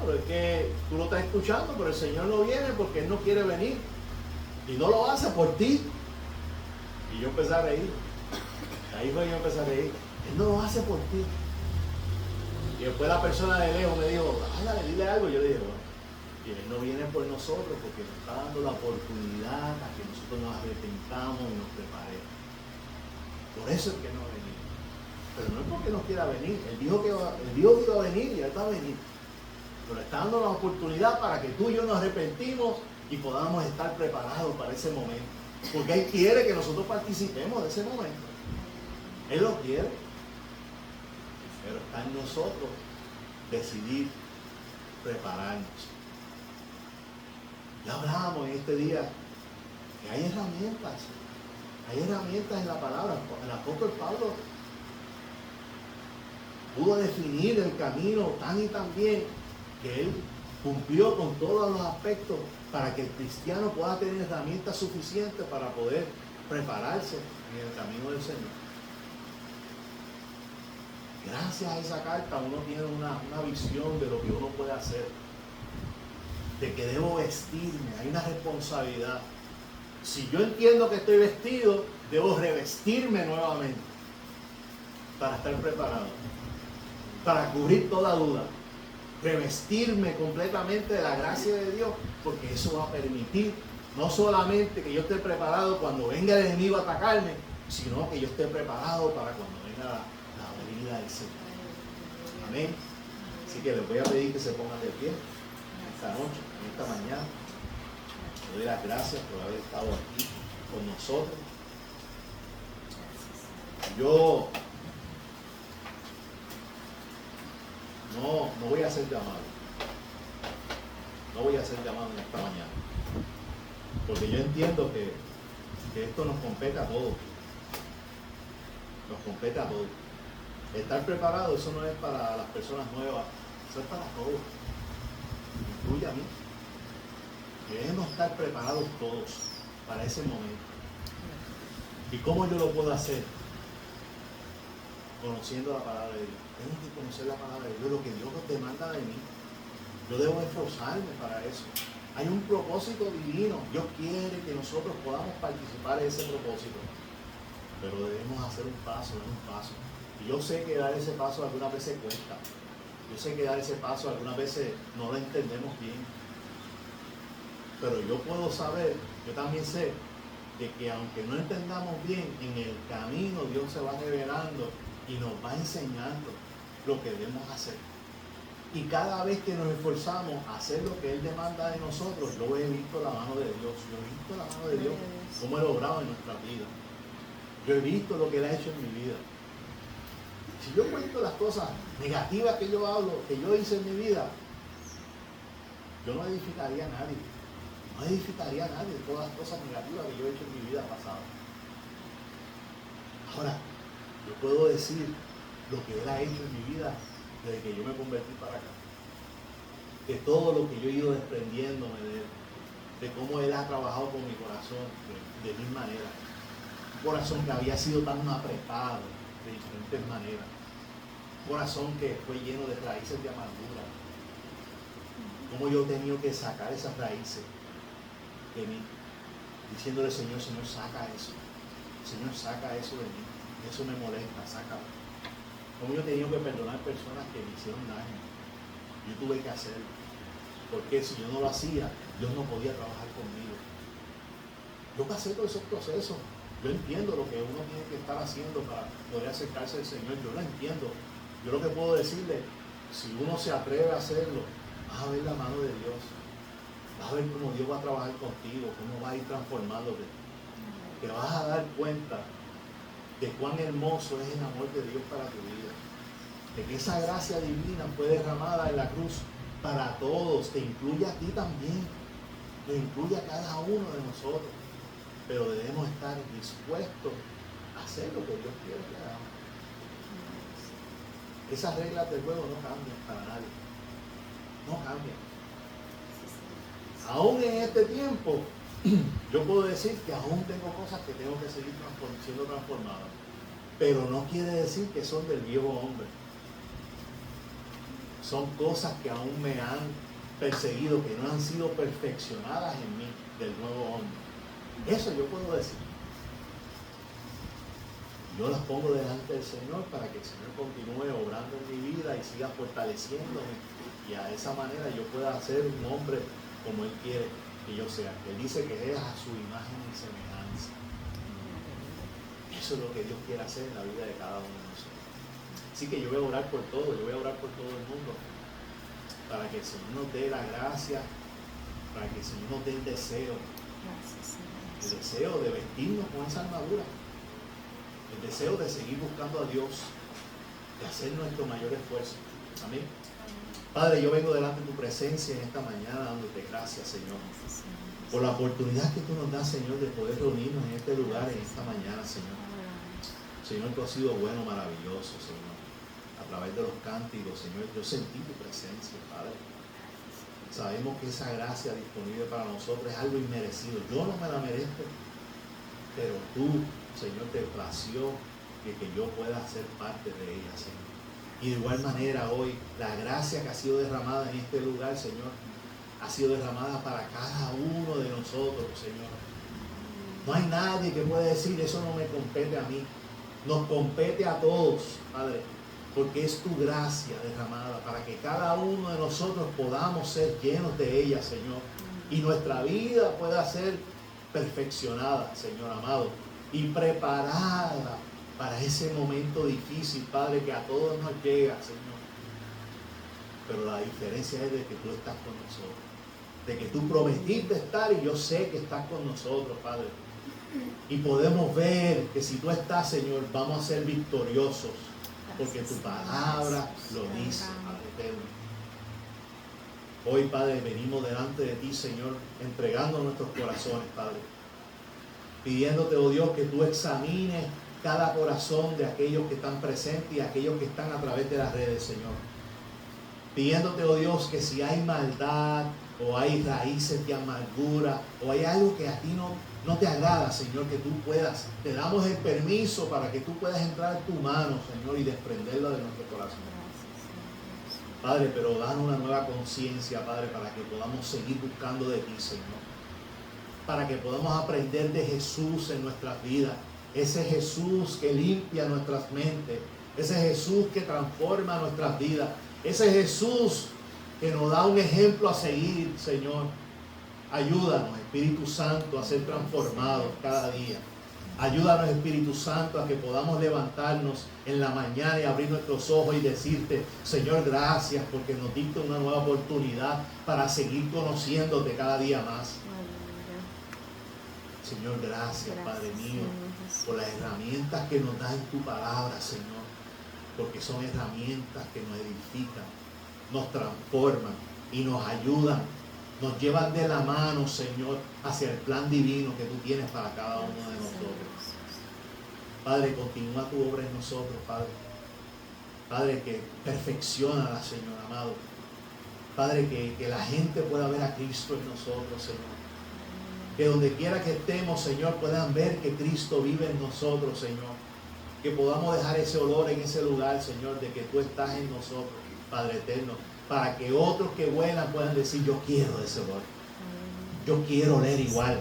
pero es que tú lo estás escuchando, pero el Señor no viene porque Él no quiere venir. Y no lo hace por ti. Y yo empecé a reír. Ahí fue que yo empecé a reír. Él no lo hace por ti. Y después la persona de lejos me dijo, dile algo. Yo le dije, bueno, y Él no viene por nosotros porque nos está dando la oportunidad a que nosotros nos arrepentamos y nos preparemos. Por eso es que no va a venir. Pero no es porque no quiera venir. Él dijo que iba a venir y Él va a venir. Pero está dando la oportunidad para que tú y yo nos arrepentimos y podamos estar preparados para ese momento. Porque Él quiere que nosotros participemos de ese momento. Él lo quiere. Pero está en nosotros decidir prepararnos. Ya hablamos en este día que hay herramientas. Hay herramientas en la palabra. El apóstol Pablo pudo definir el camino tan y tan bien que él cumplió con todos los aspectos para que el cristiano pueda tener herramientas suficientes para poder prepararse en el camino del Señor. Gracias a esa carta uno tiene una visión de lo que uno puede hacer, de que debo vestirme, hay una responsabilidad. Si yo entiendo que estoy vestido, Debo revestirme nuevamente para estar preparado, para cubrir toda duda. Revestirme completamente de la gracia de Dios, porque eso va a permitir no solamente que yo esté preparado cuando venga el enemigo a atacarme, sino que yo esté preparado para cuando venga la venida del Señor. Amén. Así que les voy a pedir que se pongan de pie esta noche, esta mañana. Le doy las gracias por haber estado aquí con nosotros. Yo no voy a hacer llamado. No voy a hacer llamado en esta mañana. Porque yo entiendo que esto nos compete a todos. Nos compete a todos. Estar preparado, eso no es para las personas nuevas, eso es para todos. Incluye a mí. Debemos estar preparados todos para ese momento. ¿Y cómo yo lo puedo hacer? Conociendo la palabra de Dios. Tengo que conocer la palabra de Dios, lo que Dios nos demanda de mí. Yo debo esforzarme para eso. Hay un propósito divino. Dios quiere que nosotros podamos participar en ese propósito. Pero debemos hacer un paso, dar un paso. Y yo sé que dar ese paso algunas veces cuesta. Yo sé que dar ese paso algunas veces no lo entendemos bien. Pero yo puedo saber, yo también sé, de que aunque no entendamos bien, en el camino Dios se va revelando y nos va enseñando lo que debemos hacer. Y cada vez que nos esforzamos a hacer lo que Él demanda de nosotros, yo he visto la mano de Dios. Yo he visto la mano de Dios, cómo Él ha obrado en nuestra vida. Yo he visto lo que Él ha hecho en mi vida. Si yo cuento las cosas negativas que yo hablo, que yo hice en mi vida, yo no edificaría a nadie. No edificaría a nadie de todas las cosas negativas que yo he hecho en mi vida pasada. Ahora, yo puedo decir lo que Él ha hecho en mi vida desde que yo me convertí para acá. De todo lo que yo he ido desprendiéndome de Él. De cómo Él ha trabajado con mi corazón de mil maneras. Un corazón que había sido tan apretado de diferentes maneras. Un corazón que fue lleno de raíces de amargura. Cómo yo he tenido que sacar esas raíces de mí. Diciéndole, Señor, saca eso. Señor, saca eso de mí. Eso me molesta, sácalo. Como yo he tenido que perdonar personas que me hicieron daño. Yo tuve que hacerlo. Porque si yo no lo hacía, Dios no podía trabajar conmigo. Yo pasé todos esos procesos. Yo entiendo lo que uno tiene que estar haciendo para poder acercarse al Señor. Yo lo entiendo. Yo lo que puedo decirle, si uno se atreve a hacerlo, vas a ver la mano de Dios. Vas a ver cómo Dios va a trabajar contigo, cómo va a ir transformándote. Te vas a dar cuenta de cuán hermoso es el amor de Dios para tu vida. De que esa gracia divina fue derramada en la cruz para todos. Te incluye a ti también. Nos incluye a cada uno de nosotros. Pero debemos estar dispuestos a hacer lo que Dios quiere que hagamos. Esas reglas del juego no cambian para nadie. No cambian. Aún en este tiempo, yo puedo decir que aún tengo cosas que tengo que seguir siendo transformadas. Pero no quiere decir que son del viejo hombre. Son cosas que aún me han perseguido, que no han sido perfeccionadas en mí, del nuevo hombre. Eso yo puedo decir. Yo las pongo delante del Señor para que el Señor continúe obrando en mi vida y siga fortaleciéndome. Y a esa manera yo pueda ser un hombre como Él quiere que yo sea. Él dice que es a su imagen y semejanza. Eso es lo que Dios quiere hacer en la vida de cada uno de nosotros. Así que yo voy a orar por todo, yo voy a orar por todo el mundo. Para que el Señor nos dé la gracia, para que el Señor nos dé el deseo. El deseo de vestirnos con esa armadura. El deseo de seguir buscando a Dios, de hacer nuestro mayor esfuerzo. Amén. Padre, yo vengo delante de tu presencia en esta mañana dándote gracias, Señor, por la oportunidad que tú nos das, Señor, de poder reunirnos en este lugar en esta mañana, Señor. Señor, tú has sido bueno, maravilloso, Señor. A través de los cánticos, Señor, yo sentí tu presencia, Padre. Sabemos que esa gracia disponible para nosotros es algo inmerecido. Yo no me la merezco, pero tú, Señor, te plació que yo pueda ser parte de ella, Señor. Y de igual manera hoy, la gracia que ha sido derramada en este lugar, Señor, ha sido derramada para cada uno de nosotros, Señor. No hay nadie que pueda decir, eso no me compete a mí. Nos compete a todos, Padre, porque es tu gracia derramada para que cada uno de nosotros podamos ser llenos de ella, Señor. Y nuestra vida pueda ser perfeccionada, Señor amado, y preparada para ese momento difícil, Padre, que a todos nos llega, Señor. Pero la diferencia es de que tú estás con nosotros, de que tú prometiste estar y yo sé que estás con nosotros, Padre. Y podemos ver que si tú estás, Señor, vamos a ser victoriosos, porque tu palabra lo dice, Padre eterno. Hoy, Padre, venimos delante de ti, Señor, entregando nuestros corazones, Padre, pidiéndote, oh Dios, que tú examines cada corazón de aquellos que están presentes y aquellos que están a través de las redes, Señor. Pidiéndote, oh Dios, que si hay maldad o hay raíces de amargura o hay algo que a ti no te agrada, Señor, que tú puedas, te damos el permiso para que tú puedas entrar en tu mano, Señor, y desprenderla de nuestro corazón. Padre, pero dan una nueva conciencia, Padre, para que podamos seguir buscando de ti, Señor. Para que podamos aprender de Jesús en nuestras vidas. Ese Jesús que limpia nuestras mentes. Ese Jesús que transforma nuestras vidas. Ese Jesús que nos da un ejemplo a seguir, Señor. Ayúdanos, Espíritu Santo, a ser transformados cada día. Ayúdanos, Espíritu Santo, a que podamos levantarnos en la mañana y abrir nuestros ojos y decirte, Señor, gracias porque nos diste una nueva oportunidad para seguir conociéndote cada día más. Señor, gracias, Padre mío, por las herramientas que nos das en tu palabra, Señor, porque son herramientas que nos edifican, nos transforman y nos ayudan, nos llevan de la mano, Señor, hacia el plan divino que tú tienes para cada uno de nosotros. Padre, continúa tu obra en nosotros, Padre. Padre, que perfecciónala, Señor amado. Padre, que la gente pueda ver a Cristo en nosotros, Señor. Que donde quiera que estemos, Señor, puedan ver que Cristo vive en nosotros, Señor. Que podamos dejar ese olor en ese lugar, Señor, de que tú estás en nosotros, Padre eterno. Para que otros que vuelan puedan decir, yo quiero ese olor. Yo quiero oler igual.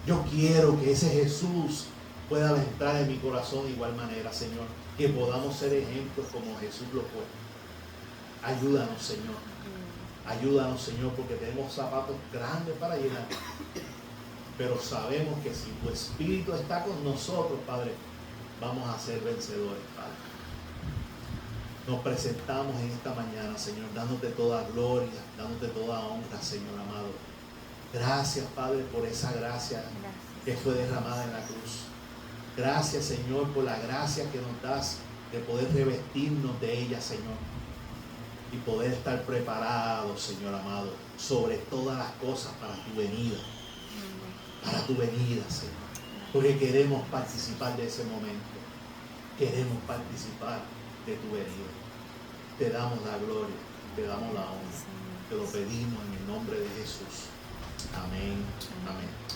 Yo quiero que ese Jesús pueda entrar en mi corazón de igual manera, Señor. Que podamos ser ejemplos como Jesús lo fue. Ayúdanos, Señor. Ayúdanos, Señor, porque tenemos zapatos grandes para llenar. Pero sabemos que si tu Espíritu está con nosotros, Padre, vamos a ser vencedores, Padre. Nos presentamos en esta mañana, Señor, dándote toda gloria, dándote toda honra, Señor amado. Gracias, Padre, por esa gracia que fue derramada en la cruz. Gracias, Señor, por la gracia que nos das de poder revestirnos de ella, Señor. Y poder estar preparados, Señor amado, sobre todas las cosas para tu venida. Para tu venida, Señor. Porque queremos participar de ese momento. Queremos participar de tu venida. Te damos la gloria, te damos la honra. Te lo pedimos en el nombre de Jesús. Amén. Amén.